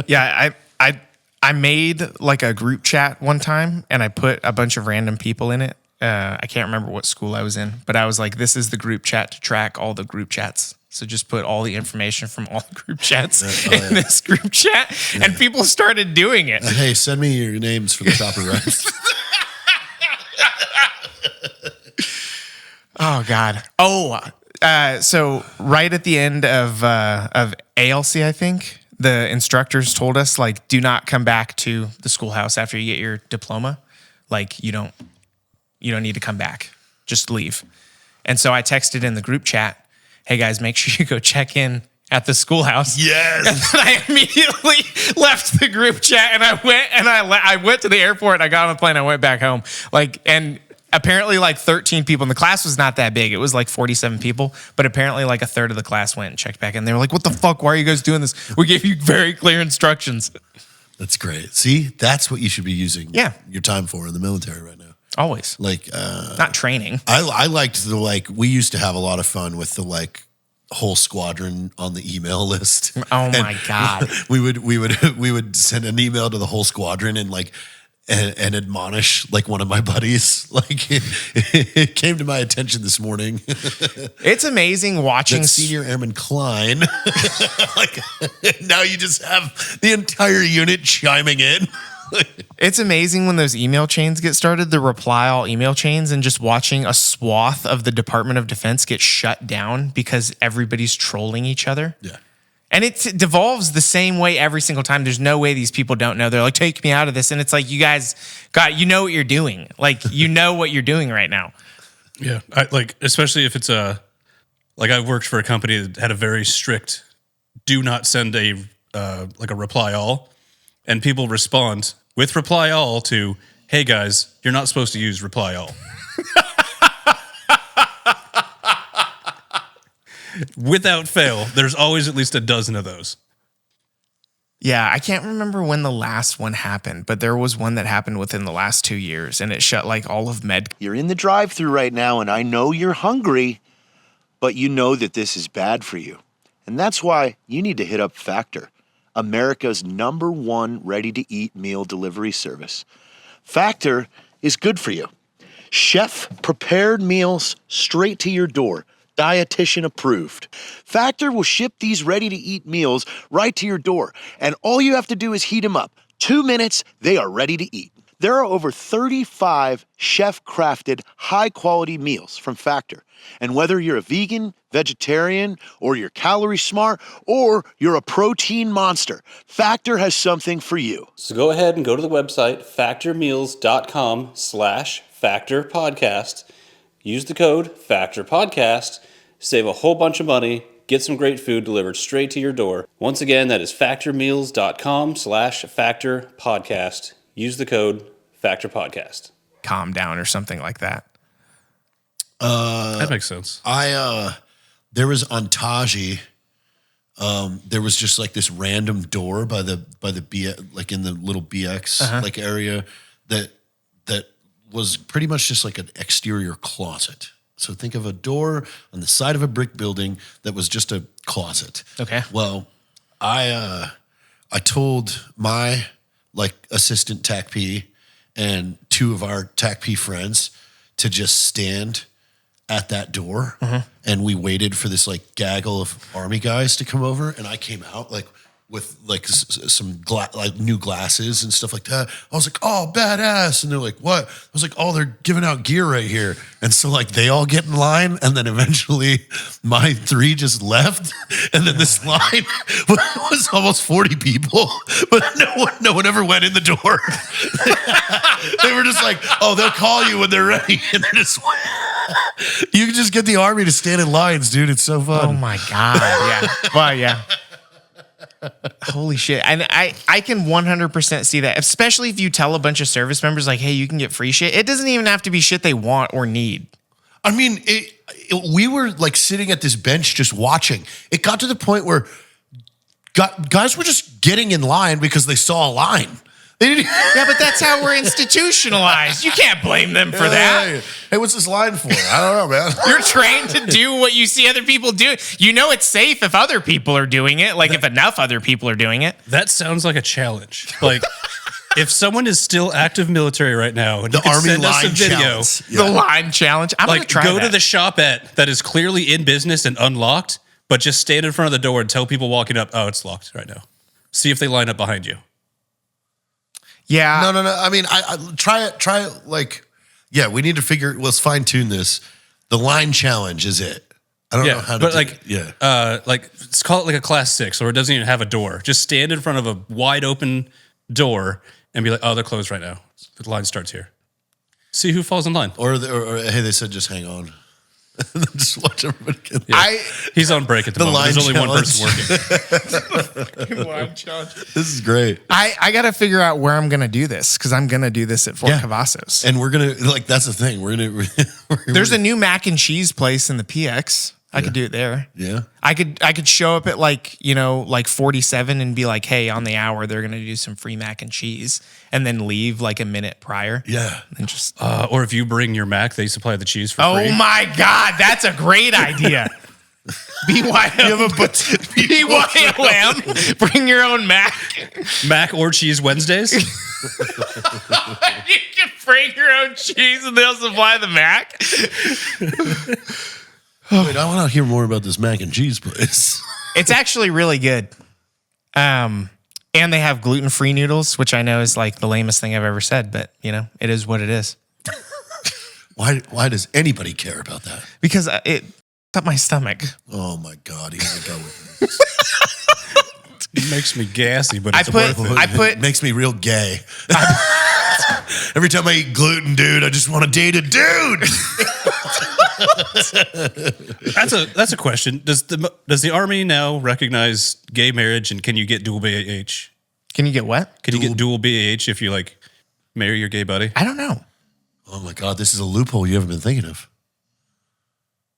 Yeah, I made like a group chat one time, and I put a bunch of random people in it, I can't remember what school I was in, but I was like, this is the group chat to track all the group chats. So just put all the information from all the group chats in this group chat, and people started doing it. Hey, send me your names for the copyright. Oh God. So right at the end of ALC, I think the instructors told us, like, do not come back to the schoolhouse after you get your diploma. Like, you don't need to come back. Just leave. And so I texted in the group chat, hey guys, make sure you go check in at the schoolhouse. Yes. And then I immediately left the group chat, and I went to the airport, and I got on the plane, I went back home. And apparently 13 people, and the class was not that big. It was 47 people, but apparently a third of the class went and checked back in. They were like, what the fuck? Why are you guys doing this? We gave you very clear instructions. That's great. See, that's what you should be using your time for in the military right now. Always. Not training. I liked we used to have a lot of fun with the whole squadron on the email list. Oh my God. We would send an email to the whole squadron and admonish one of my buddies. It came to my attention this morning. It's amazing watching Senior Airman Klein. Now you just have the entire unit chiming in. It's amazing when those email chains get started, the reply all email chains, and just watching a swath of the Department of Defense get shut down because everybody's trolling each other. Yeah. And it devolves the same way every single time. There's no way these people don't know. They're like, take me out of this. And it's like, you guys, God, you know what you're doing. You know what you're doing right now. Yeah. Especially if it's I worked for a company that had a very strict, do not send a reply all. And people respond with reply all to, hey guys, you're not supposed to use reply all. Without fail, there's always at least a dozen of those. Yeah, I can't remember when the last one happened, but there was one that happened within the last 2 years, and it shut all of med. You're in the drive-thru right now, and I know you're hungry, but you know that this is bad for you. And that's why you need to hit up Factor, America's #1 ready-to-eat meal delivery service. Factor is good for you. Chef-prepared meals straight to your door, dietitian approved. Factor will ship these ready-to-eat meals right to your door, and all you have to do is heat them up. 2 minutes, they are ready to eat. There are over 35 chef-crafted, high-quality meals from Factor. And whether you're a vegan, vegetarian, or you're calorie smart, or you're a protein monster, Factor has something for you. So go ahead and go to the website, factormeals.com/factorpodcast. Use the code factorpodcast, save a whole bunch of money, get some great food delivered straight to your door. Once again, that is factormeals.com/factorpodcast. Use the code factorpodcast. Calm down or something like that. That makes sense. There was on Taji, there was just this random door by the in the little BX area that was pretty much just an exterior closet. So think of a door on the side of a brick building that was just a closet. Okay. Well, I told my assistant TAC P and 2 of our TAC P friends to just stand at that door, and we waited for this gaggle of army guys to come over, and I came out with some new glasses and stuff like that. I was like, oh, badass. And they're like, what? I was like, oh, they're giving out gear right here. And so they all get in line, and then eventually my 3 just left. And then this line was almost 40 people, but no one ever went in the door. They were just like, oh, they'll call you when they're ready. And they just went. You can just get the army to stand in lines, dude. It's so fun. Oh my God. Yeah. Well, yeah. Holy shit. And I can 100% see that, especially if you tell a bunch of service members hey, you can get free shit. It doesn't even have to be shit they want or need. I mean, we were sitting at this bench just watching. It got to the point where guys were just getting in line because they saw a line. Yeah, but that's how we're institutionalized. You can't blame them for that. Hey, what's this line for? I don't know, man. You're trained to do what you see other people do. You know it's safe if other people are doing it, if enough other people are doing it. That sounds like a challenge. If someone is still active military right now, and The you can Army send us a line video, challenge. The line challenge. I'm gonna like try go that. to the shopette that is clearly in business and unlocked, but just stand in front of the door and tell people walking up, "Oh, it's locked right now." See if they line up behind you. Yeah. No. I mean, I try it. Like, yeah, we need to figure. Let's fine tune this. The line challenge is it. I don't know how to. but do like, it. Yeah. like let's call it like a class 6, or it doesn't even have a door. Just stand in front of a wide open door and be like, "Oh, they're closed right now. The line starts here." See who falls in line. Or hey, they said just hang on. Just watch everybody get there. He's on break at the moment. line There's only one challenge. person working. Line challenge. This is great. I got to figure out where I'm gonna do this because I'm gonna do this at Fort Cavazos. And we're gonna that's the thing. We're gonna. There's a new mac and cheese place in the PX. I could do it there. Yeah. I could show up at like 47 and be like, hey, on the hour they're gonna do some free mac and cheese, and then leave like a minute prior. Yeah. And just Or if you bring your Mac, they supply the cheese for oh free. my god, that's a great idea. BYOM. BYOM. Bring your own mac. Mac or cheese Wednesdays. You can bring your own cheese and they'll supply the mac. Wait, I want to hear more about this mac and cheese place. It's actually really good. And they have gluten-free noodles, which I know is like the lamest thing I've ever said, but it is what it is. Why does anybody care about that? Because it up my stomach. Oh my God, here we go with this. It makes me gassy, but it's It makes me real gay. Every time I eat gluten, dude, I just want to date a dude. That's a question. Does the Army now recognize gay marriage, and can you get dual BAH? Can you get what? Can you get dual BAH if you like marry your gay buddy? I don't know. Oh my God, this is a loophole you haven't been thinking of.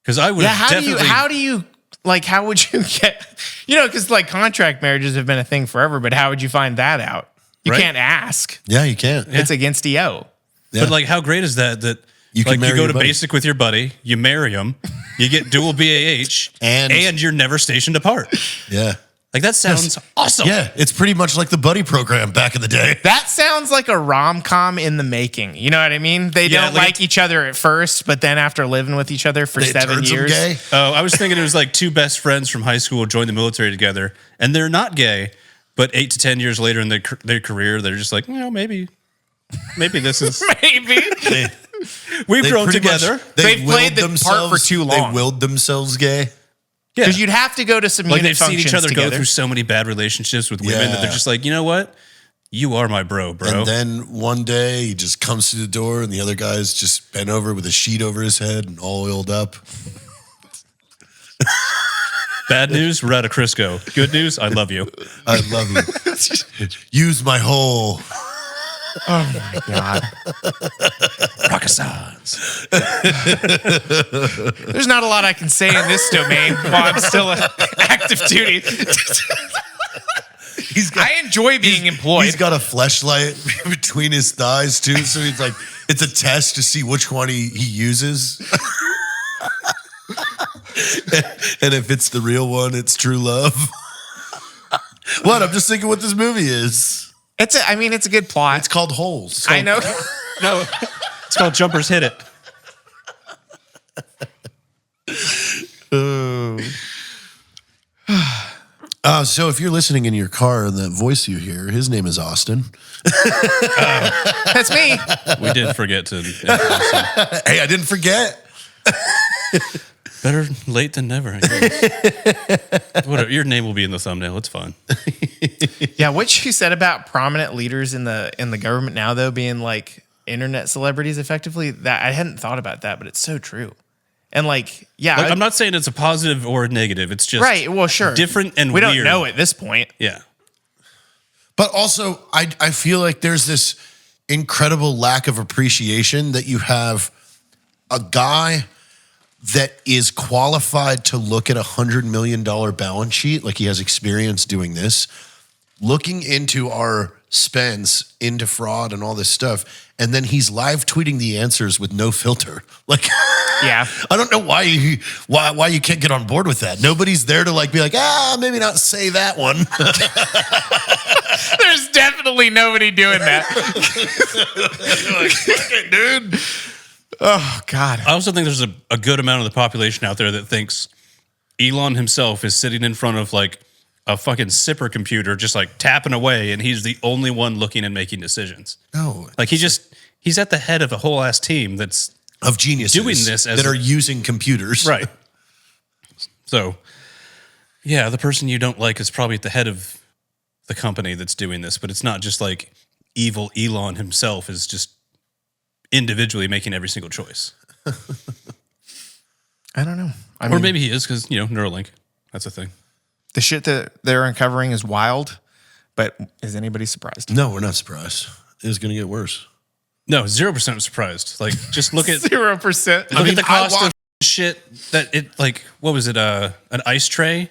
Because I would definitely. How would you get, because like contract marriages have been a thing forever, but how would you find that out? You Right. can't ask. Yeah, you can't. It's against EO. Yeah. But like, how great is that? That You can like marry you go your to buddy. basic with your buddy, you marry him, you get dual BAH, And- you're never stationed apart. Yeah. Like that sounds awesome. Yeah, it's pretty much like the buddy program back in the day. That sounds like a rom-com in the making. You know what I mean? They Yeah, don't like like each other at first, but then after living with each other for It 7 turns them years. gay. Oh, I was thinking it was like two best friends from high school joined the military together, and they're not gay, but 8 to 10 years later in their career, they're just like, maybe this is Maybe. we've They grown pretty much- together. They've willed played the part for too long. They willed themselves gay. Yeah. Because you'd have to go to some Like unit they've seen functions each other together. go through so many bad relationships with women that Yeah. they're just like, you know what? You are my bro. And then one day he just comes through the door and the other guy's just bent over with a sheet over his head and all oiled up. Bad news, we're out of Crisco. Good news, I love you. I love you. Use my hole. God. Rockasans. There's not a lot I can say in this domain while I'm still active duty. I enjoy being employed. He's got a fleshlight between his thighs too, so he's like, it's a test to see which one he uses. And if it's the real one, it's true love. What? I'm just thinking what this movie is. It's a good plot. It's called Holes. I know. No, it's called Jumpers Hit It. So if you're listening in your car and that voice you hear, his name is Austin. That's me. We did forget to. Hey, I didn't forget. Better late than never. I guess. Whatever. Your name will be in the thumbnail. It's fine. Yeah, what you said about prominent leaders in the government now, though, being like internet celebrities, effectively, that I hadn't thought about that, but it's so true. And like, yeah, Like, I'm not saying it's a positive or a negative. It's just right. Well, sure, different and we weird. don't know at this point. Yeah. But also, I feel like there's this incredible lack of appreciation that you have a guy that is qualified to look at $100 million balance sheet, like he has experience doing this, looking into our spends into fraud and all this stuff, and then he's live tweeting the answers with no filter. Like, Yeah. I don't know why you can't get on board with that. Nobody's there to like be like, maybe not say that one. There's definitely nobody doing that. Like, fuck it, dude. Oh, God. I also think there's a good amount of the population out there that thinks Elon himself is sitting in front of like a fucking sipper computer, just like tapping away, and he's the only one looking and making decisions. No. Like he's at the head of a whole ass team that's Of geniuses doing this as that are using computers. right. So, yeah, the person you don't like is probably at the head of the company that's doing this, but it's not just like evil Elon himself is just individually making every single choice. I don't know. Or maybe he is because, Neuralink. That's a thing. The shit that they're uncovering is wild, but is anybody surprised? No, we're not surprised. It's going to get worse. No, 0% surprised. Like, just look at 0%. look at the cost of shit that it, like, what was it? An ice tray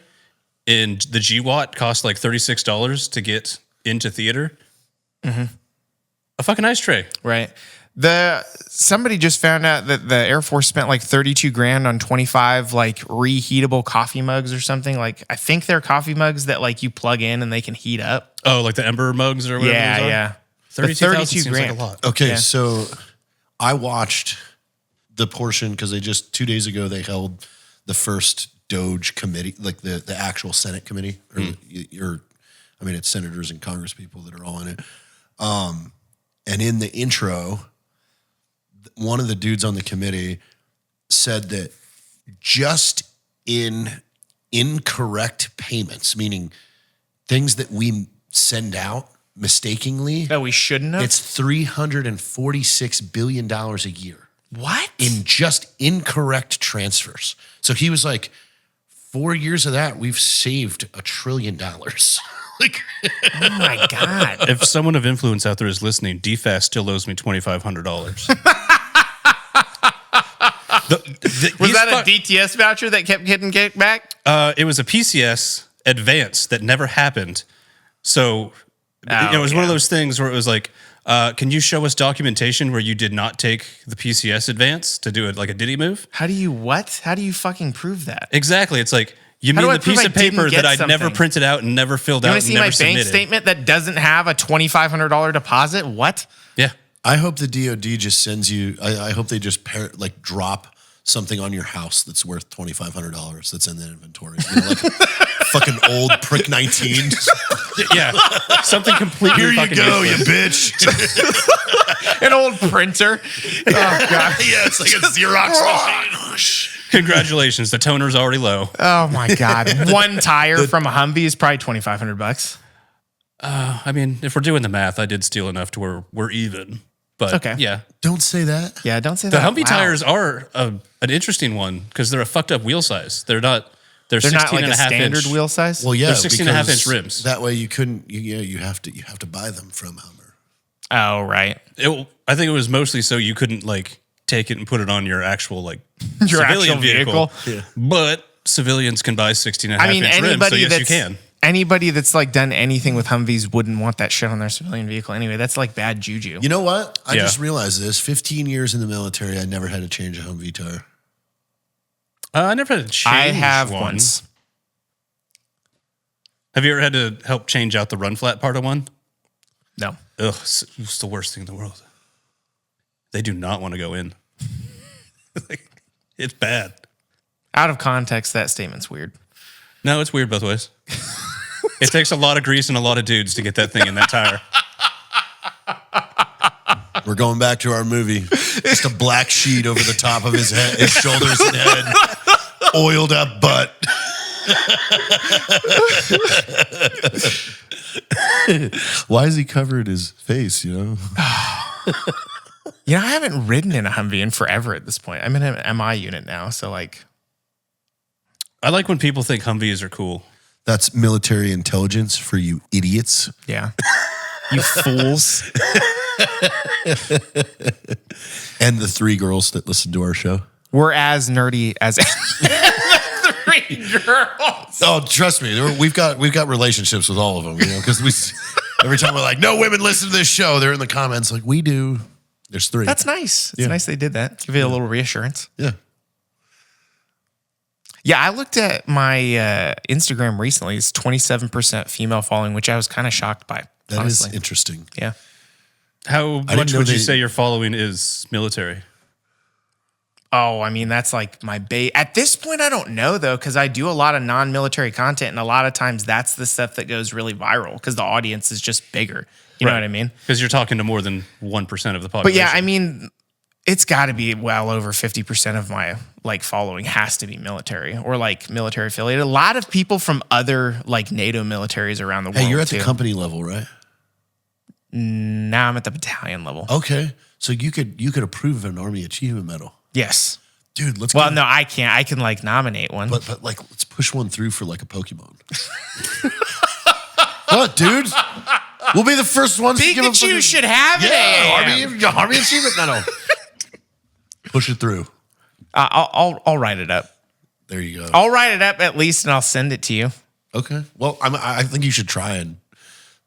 in the GWatt cost like $36 to get into theater. Mm-hmm. A fucking ice tray. Right. Somebody just found out that the Air Force spent like $32,000 on 25 like reheatable coffee mugs or something. Like, I think they're coffee mugs that like you plug in and they can heat up. Oh, like the Ember mugs or whatever. Yeah, those are? yeah. 32,000 seems like a $32,000. lot. Okay, Yeah. so I watched the portion because they just 2 days ago they held the first Doge committee, like the actual Senate committee, or it's senators and Congress people that are all in it. And in the intro, one of the dudes on the committee said that just in incorrect payments, meaning things that we send out mistakenly, That we shouldn't have. it's $346 billion a year What? in just incorrect transfers. So he was like, 4 years of that, we've saved $1 trillion. Like, Oh my God. If someone of influence out there is listening, DFAS still owes me $2,500. Was that a DTS voucher that kept getting kicked back? It was a PCS advance that never happened. So it was one of those things where it was like, can you show us documentation where you did not take the PCS advance to do it like a Diddy move? How do you fucking prove that? Exactly. It's like, you How do mean I the prove piece I of paper didn't get that I'd never something? printed out and never filled You out want to and see my never bank submitted? statement that doesn't have a $2,500 deposit? What? Yeah. I hope the DOD just sends you, I hope they just drop something on your house that's worth $2,500 that's in the inventory. Like fucking old prick 19. Yeah. Something completely Here you fucking go, you useless. bitch. An old printer. Oh, God. Yeah, it's like a Xerox machine. Congratulations. The toner's already low. Oh, my God. One tire from a Humvee is probably $2,500. I mean, if we're doing the math, I did steal enough to where we're even. But Okay. yeah. Don't say that. Yeah, don't say The that. Humvee Wow. tires are an interesting one because they're a fucked up wheel size. They're 16 They're not like and a a half standard inch. wheel size? They're Well, yeah, 16 and a half because inch rims. That way you couldn't. You have to buy them from Hummer. Oh, right. I think it was mostly so you couldn't like take it and put it on your actual like Your civilian actual vehicle. Yeah. But civilians can buy 16 and a half I mean, inch rims, so anybody yes, that's you can. anybody that's like done anything with Humvees wouldn't want that shit on their civilian vehicle anyway. That's like bad juju. You know what? I Yeah. just realized this. 15 years in the military, I never had to change a Humvee tire. I never had to change I have one. once. Have you ever had to help change out the run flat part of one? No. Ugh, it's the worst thing in the world. They do not want to go in. It's bad. Out of context, that statement's weird. No, it's weird both ways. It takes a lot of grease and a lot of dudes to get that thing in that tire. We're going back to our movie. Just a black sheet over the top of his head, his shoulders and head, oiled up butt. Why is he covered his face? Yeah, I haven't ridden in a Humvee in forever at this point. I'm in an MI unit now, so like, I like when people think Humvees are cool. That's military intelligence for you idiots. yeah. You fools. And the three girls that listen to our show. We're as nerdy as three girls. Oh, trust me, we've got relationships with all of them. Because every time we're like, no women listen to this show, they're in the comments like, we do. There's three. That's nice. It's nice they did that. Give you a little reassurance. Yeah. Yeah, I looked at my Instagram recently. It's 27% female following, which I was kind of shocked by. That honestly. is interesting. Yeah. How didn't much know would you they- say your following is military? Oh, I mean, that's like my bait. At this point, I don't know, though, because I do a lot of non-military content, and a lot of times that's the stuff that goes really viral because the audience is just bigger. You know what I mean? Because you're talking to more than 1% of the population. But yeah, I mean, it's got to be well over 50% of my like following has to be military or like military affiliated. A lot of people from other like NATO militaries around the world. Hey, you're at too. the company level, right? Now I'm at the battalion level. Okay. So you could approve an Army Achievement Medal. Yes. Dude, let's Well, go. no, I can't. I can like nominate one. But like, let's push one through for like a Pokemon. What, dude? We'll be the first ones to give a Pikachu fucking- should have it. Yeah, Army Achievement Medal. Push it through. I'll write it up. There you go. I'll write it up at least, and I'll send it to you. Okay. Well, I think you should try and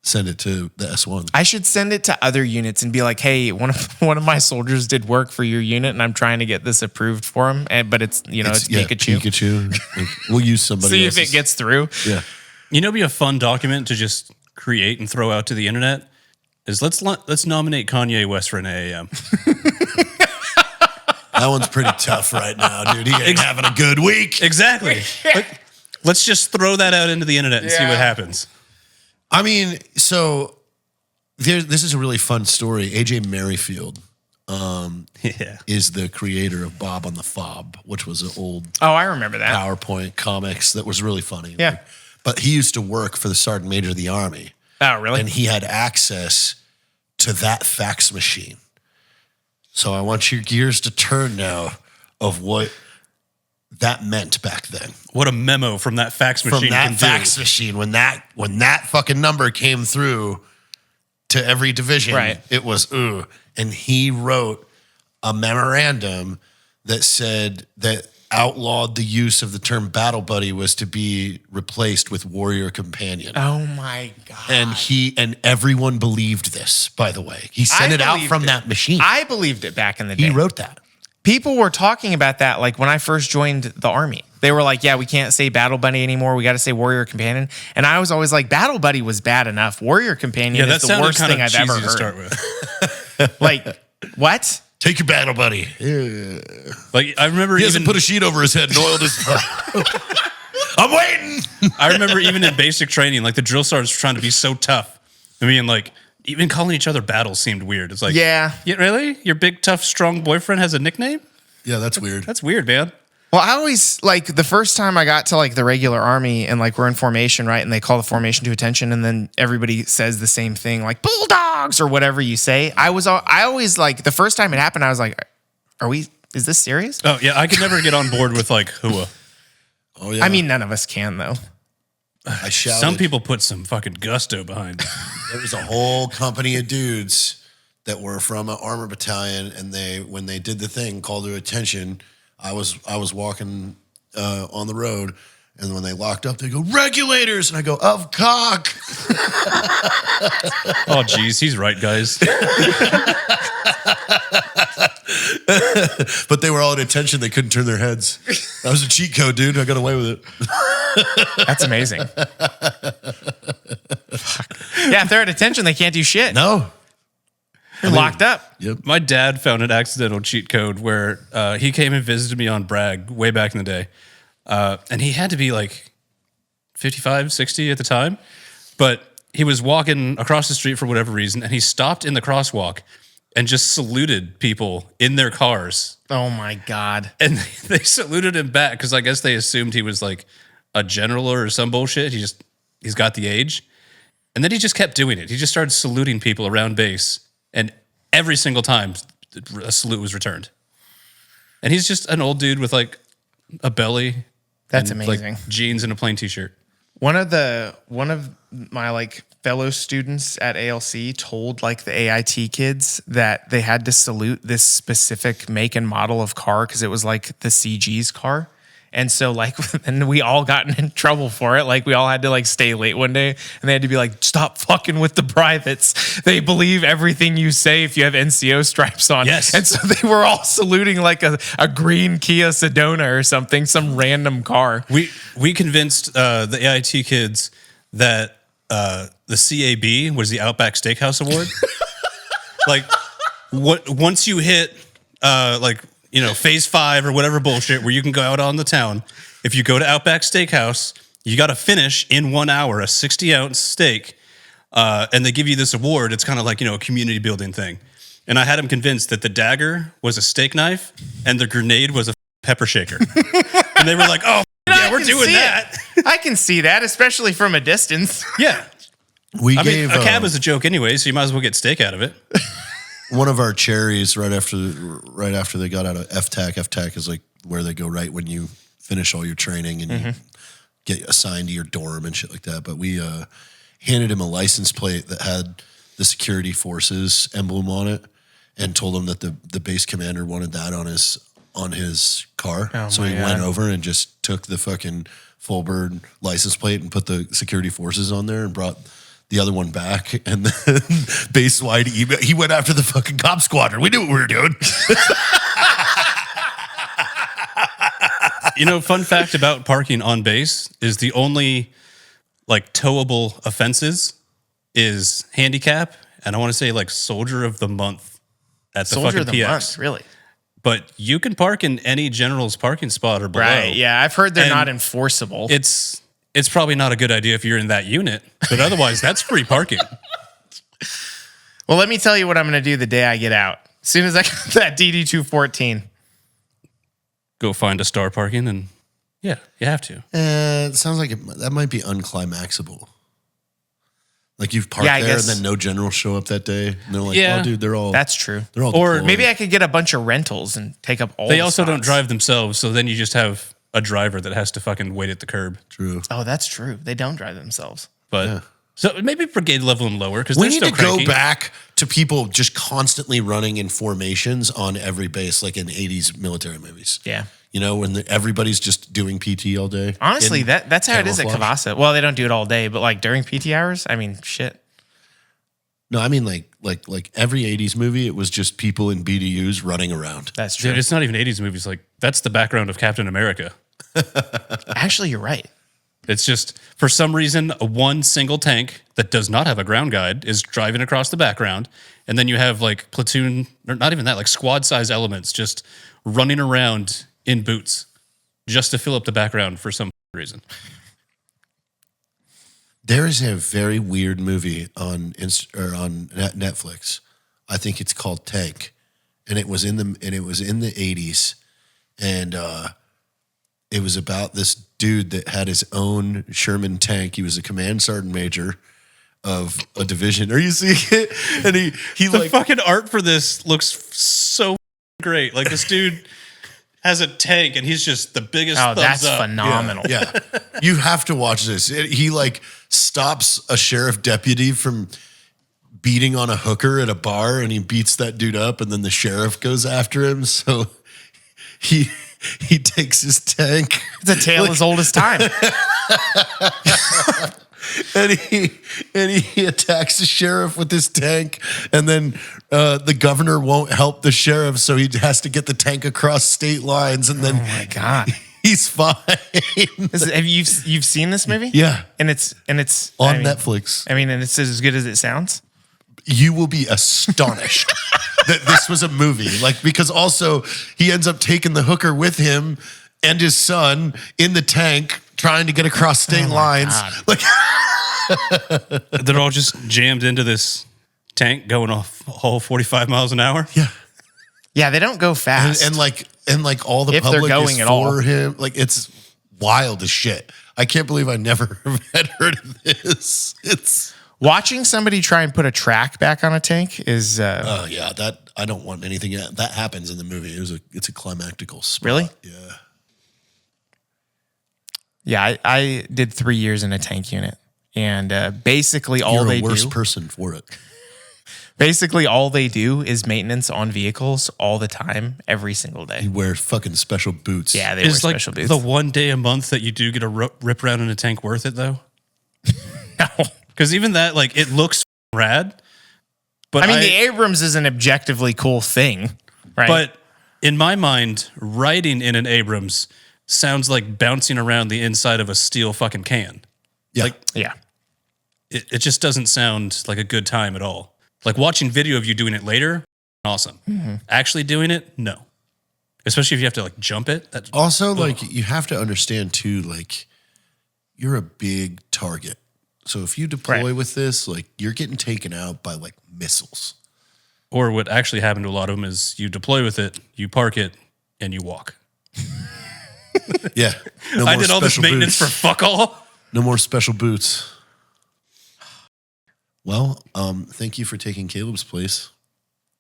send it to the S1. I should send it to other units and be like, "Hey, one of my soldiers did work for your unit, and I'm trying to get this approved for him." But it's Pikachu. Pikachu. Like, we'll use somebody See if else's. it gets through. Yeah. You know, it'd be a fun document to just create and throw out to the internet. Is let's nominate Kanye West for an AAM. That one's pretty tough right now, dude. He ain't having a good week. Exactly. Let's just throw that out into the internet and see what happens. I mean, so this is a really fun story. AJ Merrifield Yeah. is the creator of Bob on the Fob, which was an old Oh, I remember that. PowerPoint comics that was really funny. Yeah. But he used to work for the Sergeant Major of the Army, Oh, really? and he had access to that fax machine. So I want your gears to turn now of what that meant back then. What a memo from that fax machine From that can fax do. machine, when that fucking number came through to every division, Right. it was ooh. And he wrote a memorandum that said that outlawed the use of the term battle buddy was to be replaced with warrior companion. Oh my god! And everyone believed this, by the way. He sent I it out believed from it. that machine. I believed it back in the day. He wrote that. People were talking about that like when I first joined the army. They were like, "Yeah, we can't say battle buddy anymore. We got to say warrior companion." And I was always like, "Battle buddy was bad enough. Warrior companion Yeah, that is the sounded worst kind thing of I've cheesy ever to heard." start with. Like, what? Take your battle buddy. Like I remember He even hasn't put a sheet over his head and oiled his I'm waiting. I remember even in basic training, like the drill sergeants were trying to be so tough. I mean, like even calling each other battles seemed weird. It's like, Yeah. really? Your big, tough, strong boyfriend has a nickname? Yeah, that's weird. That's weird, man. Well, I always like the first time I got to like the regular army and like we're in formation, right? And they call the formation to attention, and then everybody says the same thing, like bulldogs or whatever you say. I always like the first time it happened, I was like, is this serious? Oh yeah, I could never get on board with like hua. Oh yeah. I mean, none of us can though. I shouted. Some people put some fucking gusto behind it. There was a whole company of dudes that were from an armor battalion, and when they did the thing, called to attention. I was walking on the road, and when they locked up, they go regulators, and I go of cock. Oh geez, he's right, guys. But they were all at attention; they couldn't turn their heads. That was a cheat code, dude. I got away with it. That's amazing. Yeah, if they're at attention, they can't do shit. No. You're locked up. Yep. My dad found an accidental cheat code where he came and visited me on Bragg way back in the day. And he had to be like 55, 60 at the time. But he was walking across the street for whatever reason, and he stopped in the crosswalk and just saluted people in their cars. Oh my God. And they saluted him back because I guess they assumed he was like a general or some bullshit. He's got the age. And then he just kept doing it. He just started saluting people around base. And every single time a salute was returned. And he's just an old dude with like a belly. That's and, amazing. Like jeans and a plain t-shirt. One of my like fellow students at ALC told like the AIT kids that they had to salute this specific make and model of car because it was like the CG's car. And so like, and we all got in trouble for it. Like we all had to like stay late one day and they had to be like, stop fucking with the privates. They believe everything you say if you have NCO stripes on. Yes. And so they were all saluting like a green Kia Sedona or something, some random car. We convinced the AIT kids that the CAB was the Outback Steakhouse Award. Like, once you hit phase 5 or whatever bullshit where you can go out on the town, if you go to Outback Steakhouse, you got to finish in 1 hour a 60-ounce steak, and they give you this award. It's kind of like a community building thing. And I had him convinced that the dagger was a steak knife and the grenade was a pepper shaker. And they were like, "Oh, yeah, we're doing that." I can see that, especially from a distance. Yeah. I mean, a cab is a joke anyway, so you might as well get steak out of it. One of our cherries right after they got out of FTAC. FTAC is like where they go right when you finish all your training and you get assigned to your dorm and shit like that. But we handed him a license plate that had the security forces emblem on it and told him that the base commander wanted that on his car. Oh so he went over and just took the fucking full bird license plate and put the security forces on there and brought the other one back, and then base wide email. He went after the fucking cop squadron. We knew what we were doing. Fun fact about parking on base is the only towable offenses is handicap, and I want to say soldier of the month at the Soldier fucking of the PX. month, really? But you can park in any general's parking spot or below. Right? Yeah, I've heard they're And not enforceable. It's probably not a good idea if you're in that unit, but otherwise that's free parking. Well, let me tell you what I'm going to do the day I get out. As soon as I got that DD-214. Go find a star parking, and yeah, you have to. It sounds like that might be unclimaxable. Like you've parked there and then no generals show up that day. And they're like, "Oh, dude, they're all That's true. they're all Or deployed." Maybe I could get a bunch of rentals and take up all They the also don't spots. drive themselves, so then you just have a driver that has to fucking wait at the curb. True. Oh, that's true. They don't drive themselves. But so maybe brigade level them lower because We they're need still to cranky. go back to people just constantly running in formations on every base, like in 80s military movies. Yeah. When everybody's just doing PT all day. Honestly, in that's how it is at camouflage. Kavasa. Well, they don't do it all day, but during PT hours, I mean, shit. No, I mean like every 80s movie, it was just people in BDUs running around. That's true. Dude, it's not even 80s movies. That's the background of Captain America. Actually, you're right. It's just, for some reason, one single tank that does not have a ground guide is driving across the background. And then you have platoon, or not even that, squad size elements just running around in boots just to fill up the background for some reason. There is a very weird movie on Netflix. I think it's called Tank, and it was in the 80s, and it was about this dude that had his own Sherman tank. He was a command sergeant major of a division. Are you seeing it? And he The fucking art for this looks so great. This dude has a tank and he's just the biggest Oh, thumbs that's up. phenomenal. Yeah, you have to watch this. He stops a sheriff deputy from beating on a hooker at a bar, and he beats that dude up, and then the sheriff goes after him. So he takes his tank. It's a tale as old as time. And he attacks the sheriff with his tank, and then the governor won't help the sheriff, so he has to get the tank across state lines, and then Oh my God. he's fine. Have you've seen this movie? Yeah, And it's on I mean, Netflix. I mean, and it's as good as it sounds. You will be astonished that this was a movie. Because also he ends up taking the hooker with him and his son in the tank trying to get across state lines. God. They're all just jammed into this tank going off all 45 miles an hour. Yeah. Yeah, they don't go fast. And all the If they're public going is at for all. him. It's wild as shit. I can't believe I never had heard of this. It's Watching somebody try and put a track back on a tank is yeah, that I don't want anything that happens in the movie. It's a climactical spot. Really? Yeah. Yeah, I did 3 years in a tank unit, and basically all You're they a worse do, person for it. basically all they do is maintenance on vehicles all the time, every single day. You wear fucking special boots. Yeah, they wear Is special boots. the one day a month that you do get a rip around in a tank worth it though? No. Because even that, it looks rad. But I mean, the Abrams is an objectively cool thing, right? But in my mind, riding in an Abrams sounds like bouncing around the inside of a steel fucking can. Yeah. yeah, it just doesn't sound like a good time at all. Like watching video of you doing it later, awesome. Actually doing it, no. Especially if you have to like jump it. That's, Also, like you have to understand too, like you're a big target. So if you deploy with this, like you're getting taken out by like missiles. or what actually happened to a lot of them is you deploy with it, you park it, and you walk. Yeah. No I more did all this special maintenance boots. for fuck all. No more special boots. Well, thank you for taking Caleb's place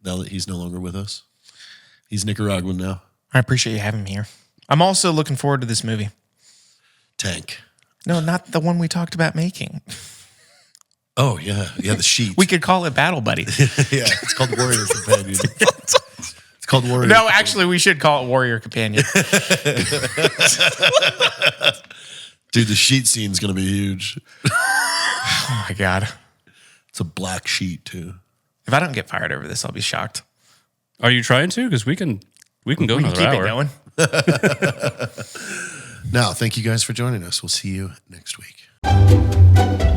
now that he's no longer with us. He's Nicaraguan now. I appreciate you having me here. I'm also looking forward to this movie. Tank. No, not the one we talked about making. Oh, yeah. Yeah, the sheet. We could call it Battle Buddy. Yeah, it's called Warrior Companion. It's called Warrior No, actually, we should call it Warrior Companion. Dude, the sheet scene's going to be huge. Oh, my God. It's a black sheet, too. If I don't get fired over this, I'll be shocked. Are you trying to? Because we can go We can another keep hour. it going. Now, thank you guys for joining us. We'll see you next week.